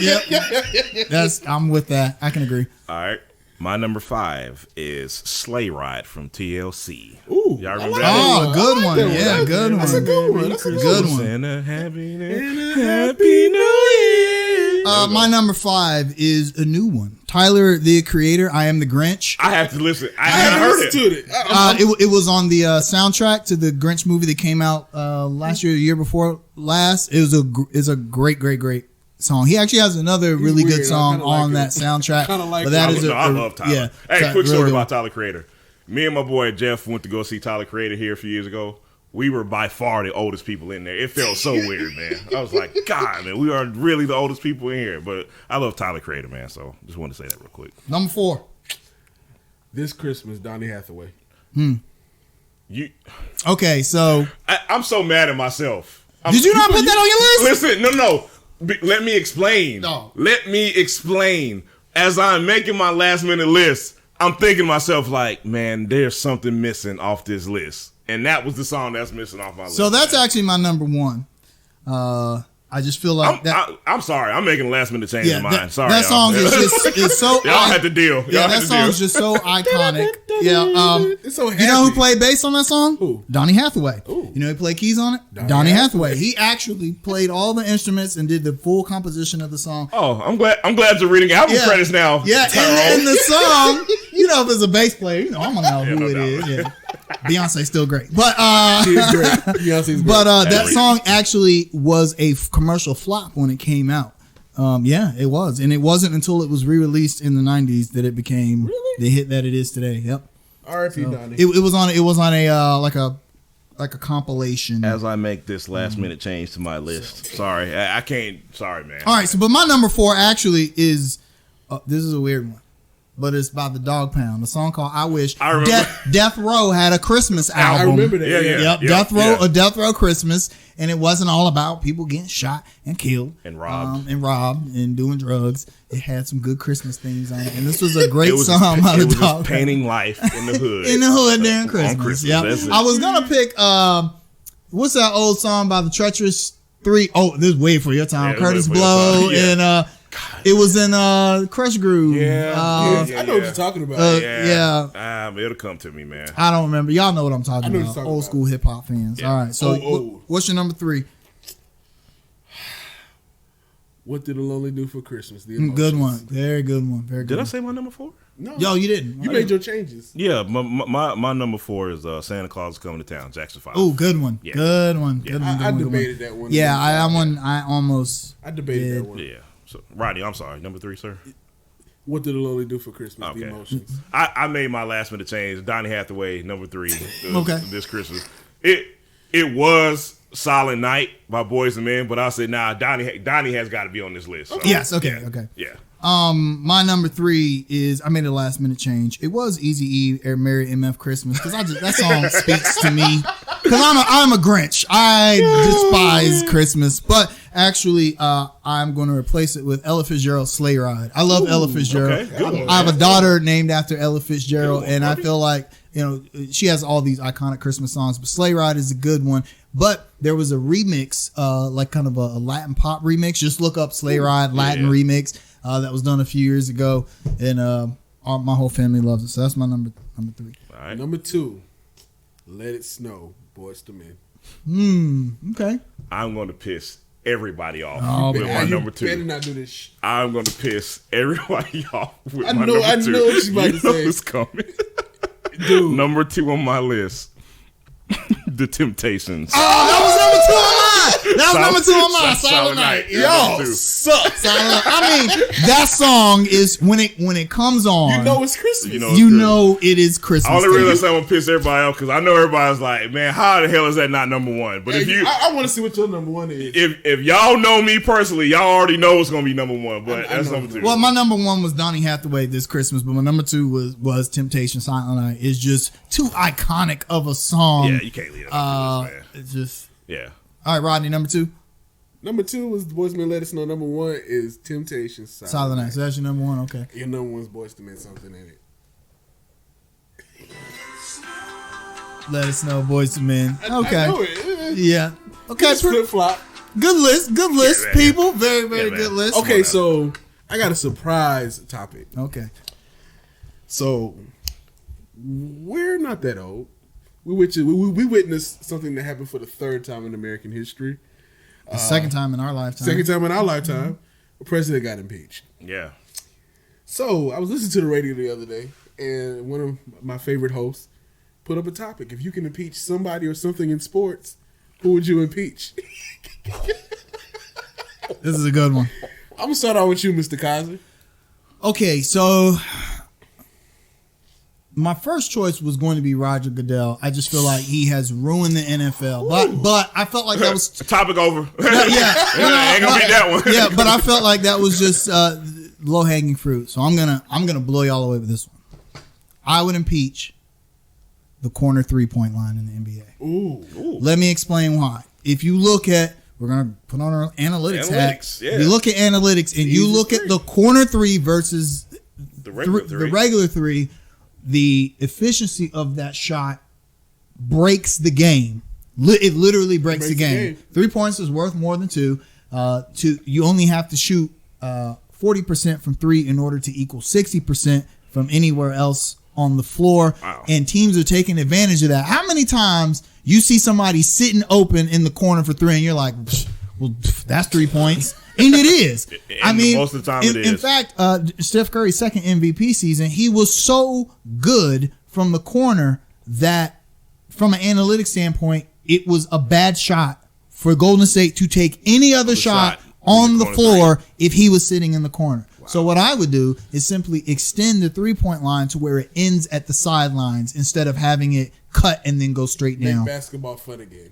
Speaker 1: Yep. I'm with that. I can agree.
Speaker 2: All right. My number 5 is Sleigh Ride from TLC.
Speaker 3: Ooh.
Speaker 2: Y'all remember
Speaker 1: that? Oh, good one. Yeah, good one.
Speaker 3: That's a good one. That's a good one.
Speaker 2: And a happy New Year.
Speaker 1: My number 5 is a new one. Tyler, the Creator, I Am the Grinch.
Speaker 2: I have to listen. I haven't heard it.
Speaker 1: It was on the soundtrack to the Grinch movie that came out last year, the year before last. It's a great song. He actually has another really good song on that soundtrack.
Speaker 3: Like
Speaker 2: I love Tyler.
Speaker 1: Yeah,
Speaker 2: hey, quick story about Tyler Creator. Me and my boy Jeff went to go see Tyler Creator here a few years ago. We were by far the oldest people in there. It felt so weird, man. I was like, God, man, we are really the oldest people in here. But I love Tyler Creator, man. So just wanted to say that real quick.
Speaker 1: Number 4.
Speaker 3: This Christmas, Donny Hathaway.
Speaker 1: Okay, so
Speaker 2: I'm so mad at myself.
Speaker 1: Did you not put that on your list?
Speaker 2: Listen, no. Let me explain.
Speaker 1: No.
Speaker 2: Let me explain. As I'm making my last minute list, I'm thinking to myself like, man, there's something missing off this list. And that was the song that's missing off my list.
Speaker 1: So that's actually my number one. I just feel like
Speaker 2: I'm sorry. I'm making a last minute change in mine. Sorry,
Speaker 1: that song is so.
Speaker 2: Y'all had to deal.
Speaker 1: That song's just so iconic. Yeah.
Speaker 3: It's so happy.
Speaker 1: You know who played bass on that song?
Speaker 3: Who?
Speaker 1: Donny Hathaway.
Speaker 3: Ooh.
Speaker 1: You know who played keys on it? Donny Hathaway. He actually played all the instruments and did the full composition of the song.
Speaker 2: Oh, I'm glad you're reading album credits now.
Speaker 1: Yeah, and the song, you know, if it's a bass player, you know, I'm gonna know who it is. Yeah. Beyonce's still great, but
Speaker 3: She's great. Beyonce's great.
Speaker 1: but that song actually was a commercial flop when it came out. Yeah, it was, and it wasn't until it was re-released in the '90s that it became the hit that it is today. Yep.
Speaker 3: R.I.P. Donnie.
Speaker 1: It was on a like a compilation.
Speaker 2: As I make this last minute change to my list, sorry, I can't. Sorry, man.
Speaker 1: All right, so but my number 4 actually is this is a weird one. But it's by the Dog Pound, a song called "I Wish."
Speaker 2: I remember.
Speaker 1: Death Row had a Christmas album.
Speaker 3: I remember that.
Speaker 1: Yep. Death Row Christmas, and it wasn't all about people getting shot and killed
Speaker 2: and robbed
Speaker 1: and doing drugs. It had some good Christmas themes on it, and this was a great song by the Dog Pound.
Speaker 2: Painting life in the hood,
Speaker 1: during Christmas. Yeah, I was gonna pick what's that old song by the Treacherous Three? Oh, this is way for your time. Curtis Blow and. It was in Crush Groove.
Speaker 3: I know what you're talking about.
Speaker 2: It'll come to me, man.
Speaker 1: I don't remember. Y'all know what I'm talking about. Old school hip hop fans.
Speaker 2: Yeah.
Speaker 1: All right. So what's your number 3?
Speaker 3: What did a lonely do for Christmas?
Speaker 1: Good one. Very good one. Very good.
Speaker 2: Did I say my number 4?
Speaker 3: No.
Speaker 1: Yo, you didn't.
Speaker 3: You made your changes.
Speaker 2: Yeah, my number 4 is Santa Claus is Coming to Town, Jackson 5.
Speaker 1: Oh, good one. Yeah. Good one.
Speaker 2: Yeah.
Speaker 1: Good one.
Speaker 3: I debated that one.
Speaker 1: Yeah, I
Speaker 3: debated that one.
Speaker 2: Yeah. So, Rodney, I'm sorry. Number 3, sir.
Speaker 3: What did a lonely do for Christmas? Okay. The emotions.
Speaker 2: I made my last minute change. Donny Hathaway, number 3. This Christmas. It was Silent Night by Boyz II Men, but I said, nah, Donny has got to be on this list. So.
Speaker 1: Yes. Okay.
Speaker 2: Yeah.
Speaker 1: My number 3 is I made a last minute change. It was Eazy-E Merry MF Christmas because that song speaks to me because I'm a Grinch. I despise Christmas, but actually I'm going to replace it with Ella Fitzgerald's Sleigh Ride. I love Ella Fitzgerald.
Speaker 2: Okay.
Speaker 1: I have a daughter named after Ella Fitzgerald, and I feel like she has all these iconic Christmas songs, but Sleigh Ride is a good one. But there was a remix, like kind of a Latin pop remix. Just look up Sleigh Ride Latin remix. That was done a few years ago, and my whole family loves it. So that's my number 3.
Speaker 3: All right. Number 2, Let It Snow, Boyz II Men.
Speaker 1: Okay.
Speaker 2: I'm going to piss everybody off with my number 2.
Speaker 3: You better not do this.
Speaker 2: I'm going to piss everybody off with my number 2.
Speaker 3: I know what you're about to say.
Speaker 2: Who's coming. Dude. Number 2 on my list. The Temptations.
Speaker 1: Oh, that was number 2 on mine. That was number 2 on mine. Silent Night.
Speaker 2: Yo,
Speaker 1: suck. I mean, that song is when it comes on.
Speaker 3: You know it's Christmas.
Speaker 1: You know it is Christmas.
Speaker 2: I only realize I'm gonna piss everybody off because I know everybody's like, man, how the hell is that not number 1? But if you,
Speaker 3: I want to see what your number 1 is.
Speaker 2: If y'all know me personally, y'all already know it's gonna be number 1. But that's number 2.
Speaker 1: Well, my number 1 was Donny Hathaway this Christmas, but my number 2 was Temptation Silent Night. It's just too iconic of a song.
Speaker 2: Yeah, you can't leave it up to this, man.
Speaker 1: It's just
Speaker 2: All
Speaker 1: right, Rodney, number 2.
Speaker 3: Number 2 was Boyz II Men Let Us Know. Number 1 is Temptation
Speaker 1: Silent Night. So that's your number 1. Okay.
Speaker 3: Your number 1 is Boyz II Men Something in It.
Speaker 1: Let Us Know, Boyz II Men. Okay.
Speaker 3: I know it.
Speaker 1: Yeah. Okay.
Speaker 3: Flip flop.
Speaker 1: Good list. Good list, people. Very, very good list.
Speaker 3: Okay, so I got a surprise topic.
Speaker 1: Okay.
Speaker 3: So we're not that old. We witnessed something that happened for the 3rd time in American history.
Speaker 1: The second time in our lifetime.
Speaker 3: Second time in our lifetime. The president got impeached.
Speaker 2: Yeah.
Speaker 3: So I was listening to the radio the other day, and one of my favorite hosts put up a topic. If you can impeach somebody or something in sports, who would you impeach?
Speaker 1: This is a good one.
Speaker 3: I'm going to start out with you, Mr. Kaiser.
Speaker 1: Okay, so my first choice was going to be Roger Goodell. I just feel like he has ruined the NFL. But I felt like that was
Speaker 2: topic over.
Speaker 1: Ain't
Speaker 2: gonna beat that one.
Speaker 1: Yeah, but I felt like that was just low hanging fruit. So I'm gonna blow y'all away with this one. I would impeach the corner 3-point line in the NBA.
Speaker 3: Ooh.
Speaker 1: Let me explain why. If you look at, we're gonna put on our analytics hat.
Speaker 2: Yeah.
Speaker 1: If you look at analytics and you look at the corner 3 versus the regular 3. the efficiency of that shot breaks the game. It literally breaks the game. 3 points is worth more than two. You only have to shoot 40% from three in order to equal 60% from anywhere else on the floor.
Speaker 2: Wow. And
Speaker 1: teams are taking advantage of that. How many times you see somebody sitting open in the corner for three and you're like, well, that's 3 points. And it is. I mean,
Speaker 2: most of the time it is.
Speaker 1: In fact, Steph Curry's second MVP season, he was so good from the corner that from an analytics standpoint, it was a bad shot for Golden State to take any other shot on the floor if he was sitting in the corner. Wow. So what I would do is simply extend the 3-point line to where it ends at the sidelines instead of having it cut and then go straight down.
Speaker 3: Make basketball fun again.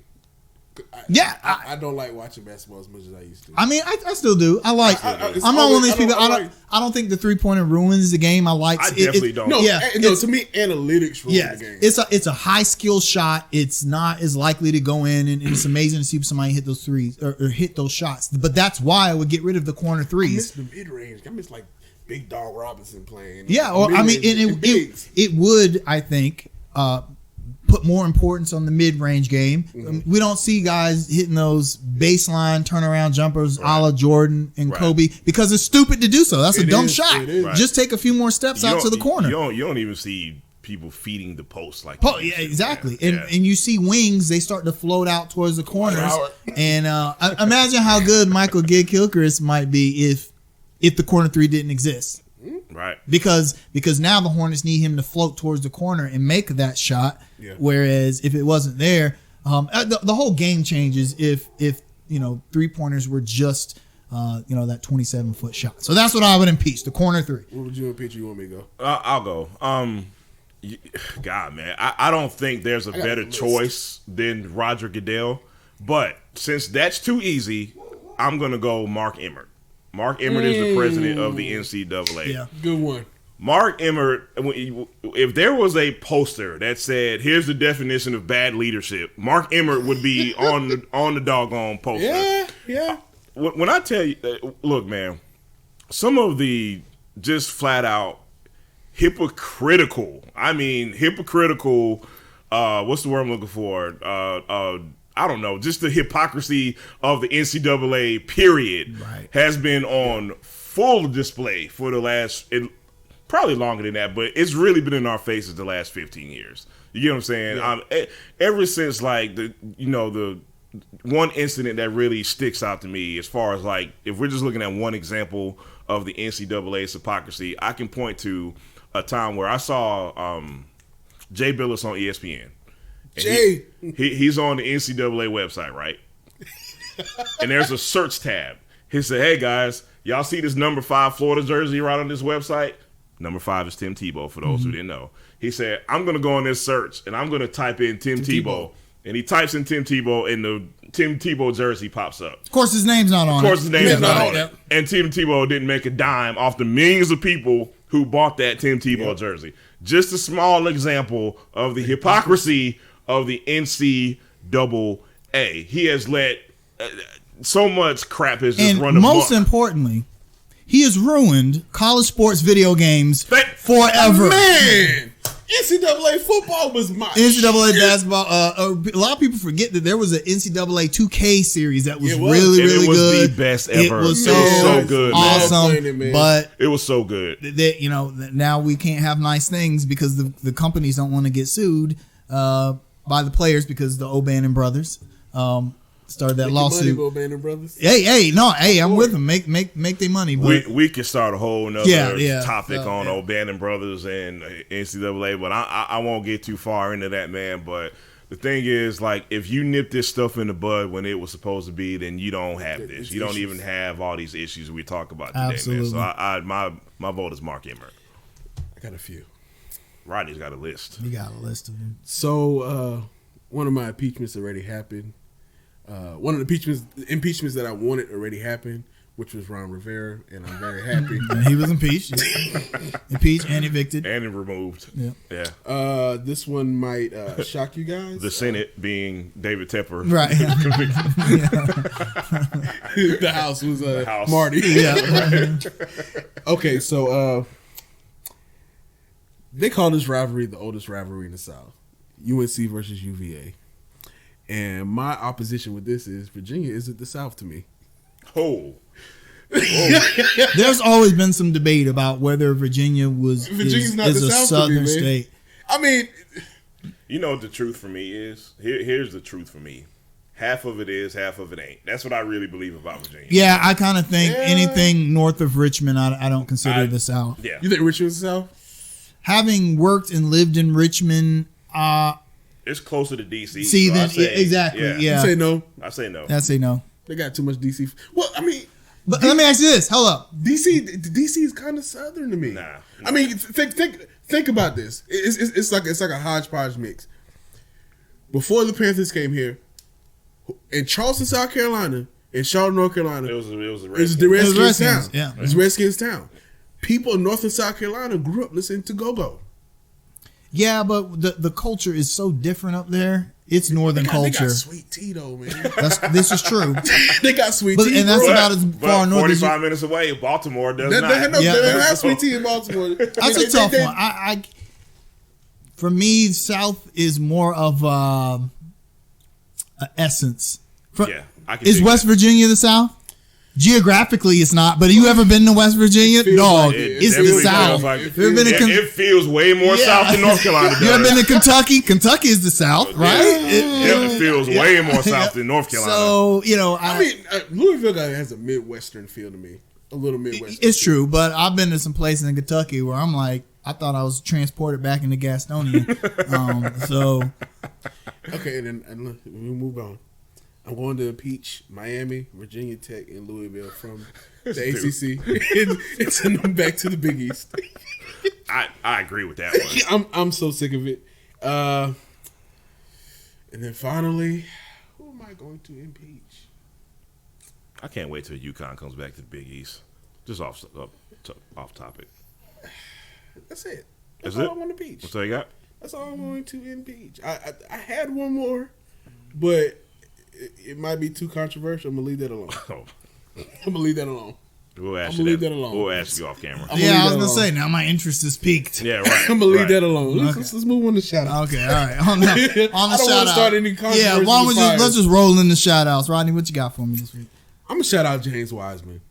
Speaker 3: I don't like watching basketball as much as I used to.
Speaker 1: I mean, I still do. I'm not one of these people. I don't think the 3-pointer ruins the game. I
Speaker 2: definitely don't.
Speaker 3: No, to me, analytics ruin the game.
Speaker 1: It's a high skill shot. It's not as likely to go in, and it's amazing to see somebody hit those threes or hit those shots. But that's why I would get rid of the corner threes.
Speaker 3: I miss the mid range. I miss like Big Dog Robinson playing.
Speaker 1: Yeah, or I mean, it would, I think, put more importance on the mid-range game. Mm-hmm. We don't see guys hitting those baseline turnaround jumpers a la Jordan and Kobe because it's stupid to do so. That's a dumb shot. Just take a few more steps out to the corner.
Speaker 2: You don't even see people feeding the post like
Speaker 1: yeah, exactly. And you see wings, they start to float out towards the corners. And imagine how good Michael Gilchrist might be if the corner three didn't exist.
Speaker 2: Right.
Speaker 1: Because now the Hornets need him to float towards the corner and make that shot. Yeah. Whereas if it wasn't there, the whole game changes if 3-pointers were just that 27-foot shot. So that's what I would impeach, the corner three.
Speaker 3: What would you impeach? You want me to go?
Speaker 2: I'll go. God, man, I don't think there's a better choice than Roger Goodell. But since that's too easy, I'm gonna go Mark Emmert. Mark Emmert is the president of the NCAA.
Speaker 1: Yeah,
Speaker 3: good one.
Speaker 2: Mark Emmert, if there was a poster that said, here's the definition of bad leadership, Mark Emmert would be on the doggone poster.
Speaker 3: Yeah.
Speaker 2: When I tell you, look, man, some of the just flat out hypocritical, what's the word I'm looking for? I don't know, just the hypocrisy of the NCAA period has been on full display for the last, probably longer than that, but it's really been in our faces the last 15 years. You get what I'm saying? Yeah. Ever since the one incident that really sticks out to me as far as if we're just looking at one example of the NCAA's hypocrisy, I can point to a time where I saw Jay Billis on ESPN.
Speaker 3: Jay,
Speaker 2: he's on the NCAA website, right? And there's a search tab. He said, "Hey guys, y'all see this number 5 Florida jersey right on this website? Number 5 is Tim Tebow. For those who didn't know." He said, "I'm gonna go on this search and I'm gonna type in Tim Tebow." And he types in Tim Tebow, and the Tim Tebow jersey pops up.
Speaker 1: Of course, his name's not on it.
Speaker 2: And Tim Tebow didn't make a dime off the millions of people who bought that Tim Tebow jersey. Just a small example of the hypocrisy of the NCAA. He has let so much crap has just run amok.
Speaker 1: Most importantly, he has ruined college sports video games forever.
Speaker 3: Man, NCAA football was my
Speaker 1: NCAA basketball. A lot of people forget that there was an NCAA 2K series that was really good.
Speaker 2: It was the best ever.
Speaker 1: It was so good, awesome.
Speaker 3: Man.
Speaker 1: But
Speaker 2: it was so good.
Speaker 1: Now we can't have nice things because the companies don't want to get sued by the players because the O'Bannon brothers started that lawsuit.
Speaker 3: Money, O'Bannon brothers.
Speaker 1: I'm with them. Make their money. But
Speaker 2: we can start a whole nother topic on O'Bannon brothers and NCAA, but I won't get too far into that, man. But the thing is, if you nip this stuff in the bud when it was supposed to be, then you don't have this. You don't even have all these issues we talk about today,
Speaker 1: Absolutely.
Speaker 2: man. So my vote is Mark Emmert.
Speaker 3: I got a few.
Speaker 2: Rodney's got a list.
Speaker 1: You got a list of them.
Speaker 3: So one of my impeachments already happened. One of the impeachments that I wanted already happened, which was Ron Rivera, and I'm very happy.
Speaker 1: He was impeached. Impeached and evicted.
Speaker 2: And removed. Yeah.
Speaker 3: This one might shock you guys.
Speaker 2: The Senate being David Tepper.
Speaker 1: Right.
Speaker 3: The House was
Speaker 2: House.
Speaker 3: Marty.
Speaker 1: Yeah.
Speaker 3: Okay, so They call this rivalry the oldest rivalry in the South. UNC versus UVA. And my opposition with this is Virginia isn't the South to me.
Speaker 2: Oh.
Speaker 1: There's always been some debate about whether Virginia is a Southern state.
Speaker 3: I mean,
Speaker 2: you know what the truth for me is? Here's the truth for me. Half of it is, half of it ain't. That's what I really believe about Virginia.
Speaker 1: Yeah, I kind of think anything north of Richmond, I don't consider the South.
Speaker 2: Yeah.
Speaker 3: You think Richmond's the South?
Speaker 1: Having worked and lived in Richmond,
Speaker 2: it's closer to DC.
Speaker 1: Exactly. Yeah.
Speaker 3: You say no.
Speaker 2: I say no.
Speaker 1: I say no.
Speaker 3: They got too much DC. Well, I mean,
Speaker 1: but let me ask you this. Hold up.
Speaker 3: DC is kind of Southern to me.
Speaker 2: Nah.
Speaker 3: I mean, think about this. It's like a hodgepodge mix. Before the Panthers came here, in Charleston, South Carolina, in Charlotte, North Carolina,
Speaker 2: it was
Speaker 3: the Redskins town.
Speaker 1: Yeah.
Speaker 3: It was Redskins town. People in North and South Carolina grew up listening to go-go.
Speaker 1: Yeah, but the culture is so different up there. It's northern culture.
Speaker 3: They got sweet tea though, man.
Speaker 1: This is true.
Speaker 3: They got sweet tea,
Speaker 1: and that's about as far north as
Speaker 2: 45 minutes away, Baltimore does not.
Speaker 3: They have sweet tea in Baltimore.
Speaker 1: That's a tough one. For me, South is more of an essence. Is West Virginia the South? Geographically, it's not. But have you ever been to West Virginia? Dog, it's the South.
Speaker 2: It feels way more South than North Carolina.
Speaker 1: You ever been to Kentucky? Kentucky is the South, right?
Speaker 2: It feels way more South than North Carolina.
Speaker 1: So,
Speaker 3: I mean, Louisville has a Midwestern feel to me. A little Midwestern.
Speaker 1: It's true, but I've been to some places in Kentucky where I'm like, I thought I was transported back into Gastonia.
Speaker 3: Okay, and look, we move on. I'm going to impeach Miami, Virginia Tech, and Louisville from the ACC and send them back to the Big East.
Speaker 2: I agree with that one.
Speaker 3: I'm so sick of it. And then finally, who am I going to impeach?
Speaker 2: I can't wait till UConn comes back to the Big East. Just off topic.
Speaker 3: That's it.
Speaker 2: That's
Speaker 3: all
Speaker 2: it?
Speaker 3: I want to impeach.
Speaker 2: What's all you got?
Speaker 3: That's all I'm going to impeach. I had one more, but it might be too controversial. I'm gonna leave that alone. I'm gonna leave that alone.
Speaker 2: We'll ask you that. We'll ask you off camera.
Speaker 1: I was gonna say now my interest is piqued.
Speaker 2: Yeah, right.
Speaker 3: I'm gonna leave that alone. Let's move on to shout outs.
Speaker 1: Okay, all right. On the
Speaker 3: I don't want to start any controversy.
Speaker 1: Yeah, why don't let's just roll in the shout outs. Rodney, what you got for me this week?
Speaker 3: I'm gonna shout out James Wiseman.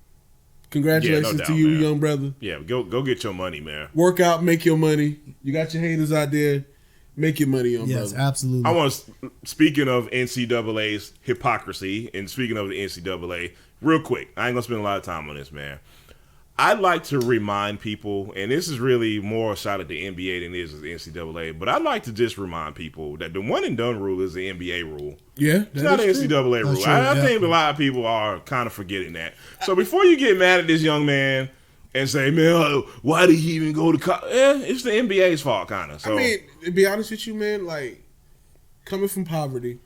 Speaker 3: Congratulations
Speaker 2: no doubt,
Speaker 3: to you,
Speaker 2: man.
Speaker 3: young brother.
Speaker 2: Yeah, go get your money, man.
Speaker 3: Work out, make your money. You got your haters out there. Make your money, young brother.
Speaker 1: Yes, absolutely.
Speaker 2: I want to, speaking of NCAA's hypocrisy and speaking of the NCAA, real quick, I ain't going to spend a lot of time on this, man. I'd like to remind people, and this is really more a shot at the NBA than it is the NCAA, but I'd like to just remind people that the one and done rule is the NBA rule.
Speaker 3: Yeah,
Speaker 2: it's not the NCAA rule. I think a lot of people are kind of forgetting that. So before you get mad at this young man and say, man, why did he even go to college? It's the NBA's fault, kind of. So,
Speaker 3: I mean, to be honest with you, man, like, coming from poverty,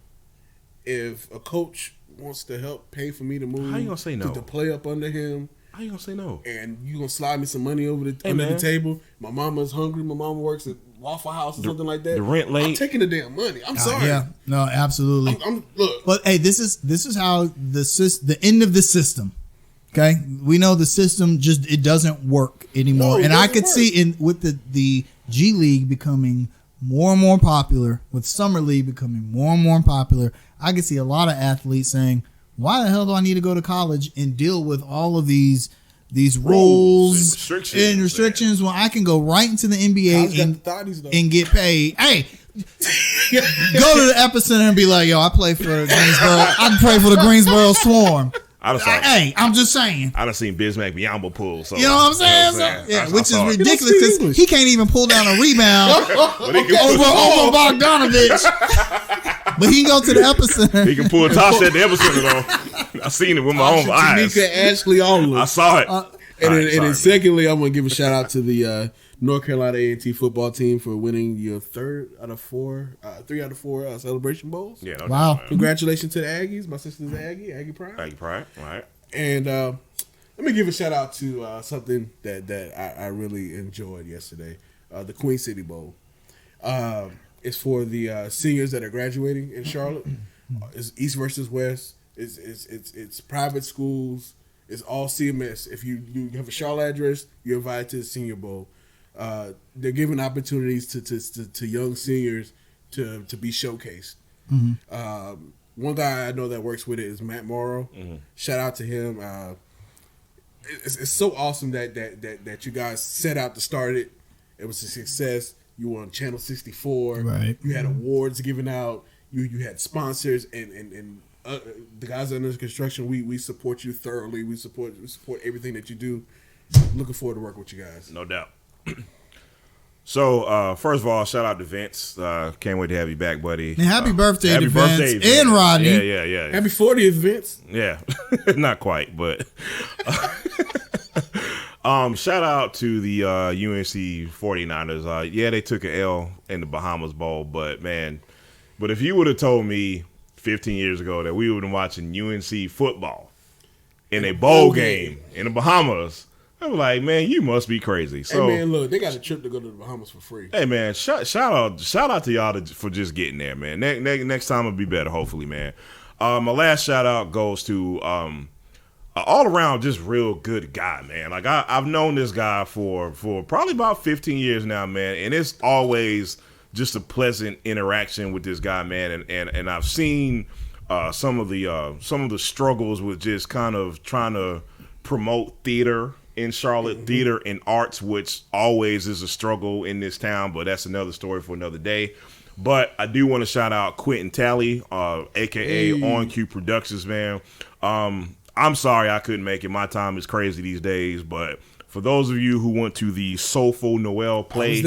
Speaker 3: if a coach wants to help pay for me to move,
Speaker 2: how you gonna say no?
Speaker 3: To play up under him,
Speaker 2: how you gonna say no?
Speaker 3: And you gonna slide me some money under the table? My mama's hungry. My mama works at Waffle House or something like that.
Speaker 2: The rent late.
Speaker 3: I'm taking the damn money. I'm sorry.
Speaker 1: Yeah, no, absolutely.
Speaker 3: Look,
Speaker 1: but hey, this is how the end of the system. Okay, we know the system it doesn't work anymore, and I could see with the G League becoming more and more popular, with Summer League becoming more and more popular. I could see a lot of athletes saying, why the hell do I need to go to college and deal with all of these rules and restrictions when I can go right into the NBA and get paid? Hey, go to the Epicenter and be like, yo, I play for Greensboro. I can play for the Greensboro Swarm. Hey, I'm just saying.
Speaker 2: I done seen Bismack Biyombo pull. So,
Speaker 1: you know what I'm saying? Which is ridiculous because he can't even pull down a rebound over Bogdanovich. But he can go to the Epicenter.
Speaker 2: He can pull a toss at the Epicenter, though. I seen it with my own eyes.
Speaker 3: Tanika Ashley Allwood.
Speaker 2: I saw it.
Speaker 3: And then secondly, I'm going to give a shout out to the North Carolina A&T football team for winning your 3 out of 4 Celebration Bowls.
Speaker 2: Yeah, no
Speaker 1: wow.
Speaker 2: doubt,
Speaker 3: Congratulations to the Aggies. My sister's Aggie Pride.
Speaker 2: Aggie Pride, all right.
Speaker 3: And let me give a shout out to something that I really enjoyed yesterday. The Queen City Bowl. It's for the seniors that are graduating in Charlotte. It's East versus West. It's private schools. It's all CMS. If you have a Charlotte address, you're invited to the Senior Bowl. they're giving opportunities to young seniors to be showcased. One guy I know that works with it is Matt Morrow. Shout out to him. It's so awesome that you guys set out to start it. It was a success. You were on Channel 64.
Speaker 1: Right.
Speaker 3: You had awards given out. You had sponsors and the guys under construction. We support you thoroughly. We support everything that you do. Looking forward to working with you guys.
Speaker 2: No doubt. So, first of all, shout out to Vince. Can't wait to have you back, buddy.
Speaker 1: And happy birthday to Vince and Rodney.
Speaker 2: Yeah.
Speaker 3: Happy 40th, Vince.
Speaker 2: Yeah. Not quite, but shout out to the UNC 49ers. Yeah, they took an L in the Bahamas Bowl, but if you would have told me 15 years ago that we would have been watching UNC football in a bowl game in the Bahamas, I'm like, man, you must be crazy. So,
Speaker 3: hey, man, look, they got a trip to go to the Bahamas for free.
Speaker 2: Hey, man, shout out to y'all for just getting there, man. Next time it'll be better, hopefully, man. My last shout out goes to all around just real good guy, man. Like I've known this guy for probably about 15 years now, man, and it's always just a pleasant interaction with this guy, man. And I've seen some of the struggles with just kind of trying to promote theater in Charlotte, theater and arts, which always is a struggle in this town, but that's another story for another day. But I do want to shout out Quentin Talley, a.k.a. On Cue Productions, man. I'm sorry I couldn't make it. My time is crazy these days, but for those of you who went to the Soulful Noel play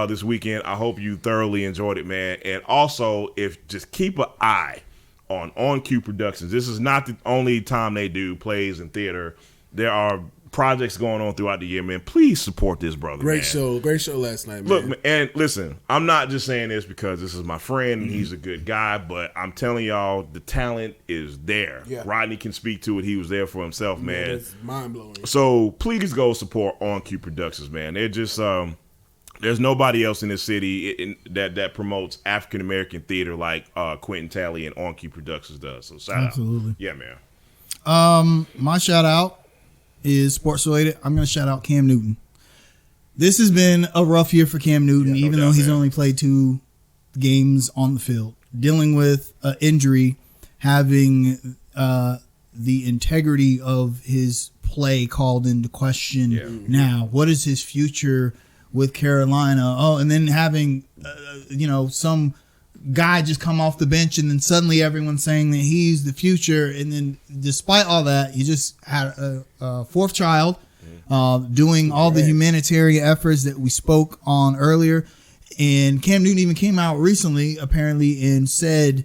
Speaker 2: this weekend, I hope you thoroughly enjoyed it, man. And also, just keep an eye on Cue Productions. This is not the only time they do plays in theater. There are projects going on throughout the year, man. Please support this brother.
Speaker 3: Great show last night, man.
Speaker 2: Look, and listen, I'm not just saying this because this is my friend and he's a good guy, but I'm telling y'all the talent is there.
Speaker 3: Yeah.
Speaker 2: Rodney can speak to it. He was there for himself, man.
Speaker 3: That's mind blowing.
Speaker 2: So please go support On Cue Productions, man. They're just there's nobody else in this city that promotes African American theater like Quentin Talley and On Cue Productions does. So shout
Speaker 1: Absolutely.
Speaker 2: out. Yeah, man.
Speaker 1: My shout out is sports related. I'm going to shout out Cam Newton. This has been a rough year for Cam Newton, even though he's only played 2 games on the field. Dealing with an injury, having the integrity of his play called into question. Yeah. Now, what is his future with Carolina? Oh, and then having, some guy just come off the bench and then suddenly everyone's saying that he's the future. And then despite all that, he just had a 4th child, doing all the humanitarian efforts that we spoke on earlier. And Cam Newton even came out recently, apparently, and said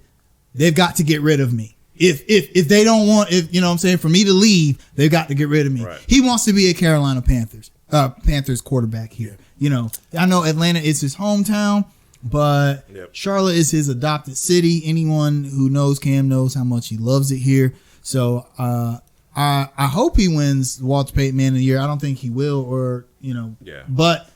Speaker 1: they've got to get rid of me. If they don't want, for me to leave, they've got to get rid of me. Right. He wants to be a Carolina Panthers quarterback here. I know Atlanta is his hometown, but Charlotte is his adopted city. Anyone who knows Cam knows how much he loves it here. So I hope he wins Walter Payton Man of the Year. I don't think he will, but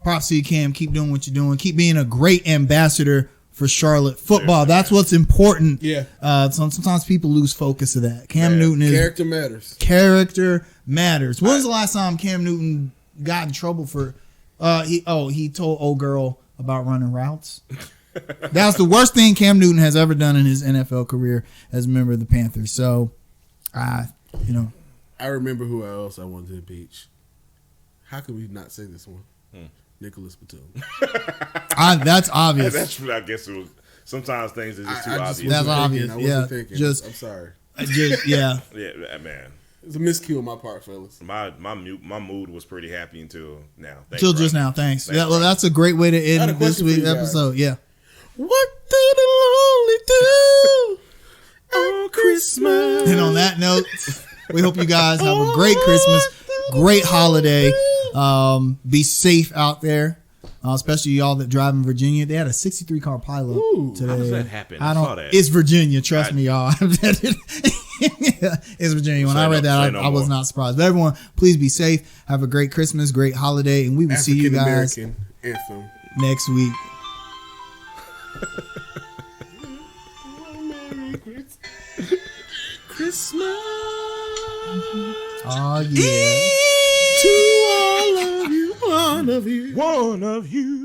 Speaker 1: props to you, Cam. Keep doing what you're doing. Keep being a great ambassador for Charlotte football. That's what's important. Yeah. Sometimes people lose focus of that. Cam Newton is
Speaker 3: character matters.
Speaker 1: Character matters. When was the last time Cam Newton got in trouble for? He told old girl about running routes. That's the worst thing Cam Newton has ever done in his NFL career as a member of the Panthers. So,
Speaker 3: I remember who else I wanted to impeach. How could we not say this one? Nicholas Batum.
Speaker 1: That's obvious.
Speaker 2: I guess it was. Sometimes things are just too obvious.
Speaker 1: That's obvious.
Speaker 3: I wasn't thinking. I'm sorry.
Speaker 2: Yeah, man.
Speaker 3: It's a miscue on my part, fellas.
Speaker 2: My mood was pretty happy until now.
Speaker 1: Until just now. Thanks. Well, that's a great way to end this week's episode. Yeah.
Speaker 3: What do the lonely do on Christmas?
Speaker 1: And on that note, we hope you guys have a great Christmas, great holiday. Be safe out there, especially y'all that drive in Virginia. They had a 63 car pileup today.
Speaker 2: How does that happen? I saw that.
Speaker 1: It's Virginia. Trust me, y'all. It's Virginia. When I read that, I was not surprised. But everyone, please be safe. Have a great Christmas, great holiday, and we will see you guys
Speaker 3: anthem
Speaker 1: next week.
Speaker 3: Merry Christmas.
Speaker 1: Oh, yeah.
Speaker 3: To all of you. One of you.
Speaker 2: One of you.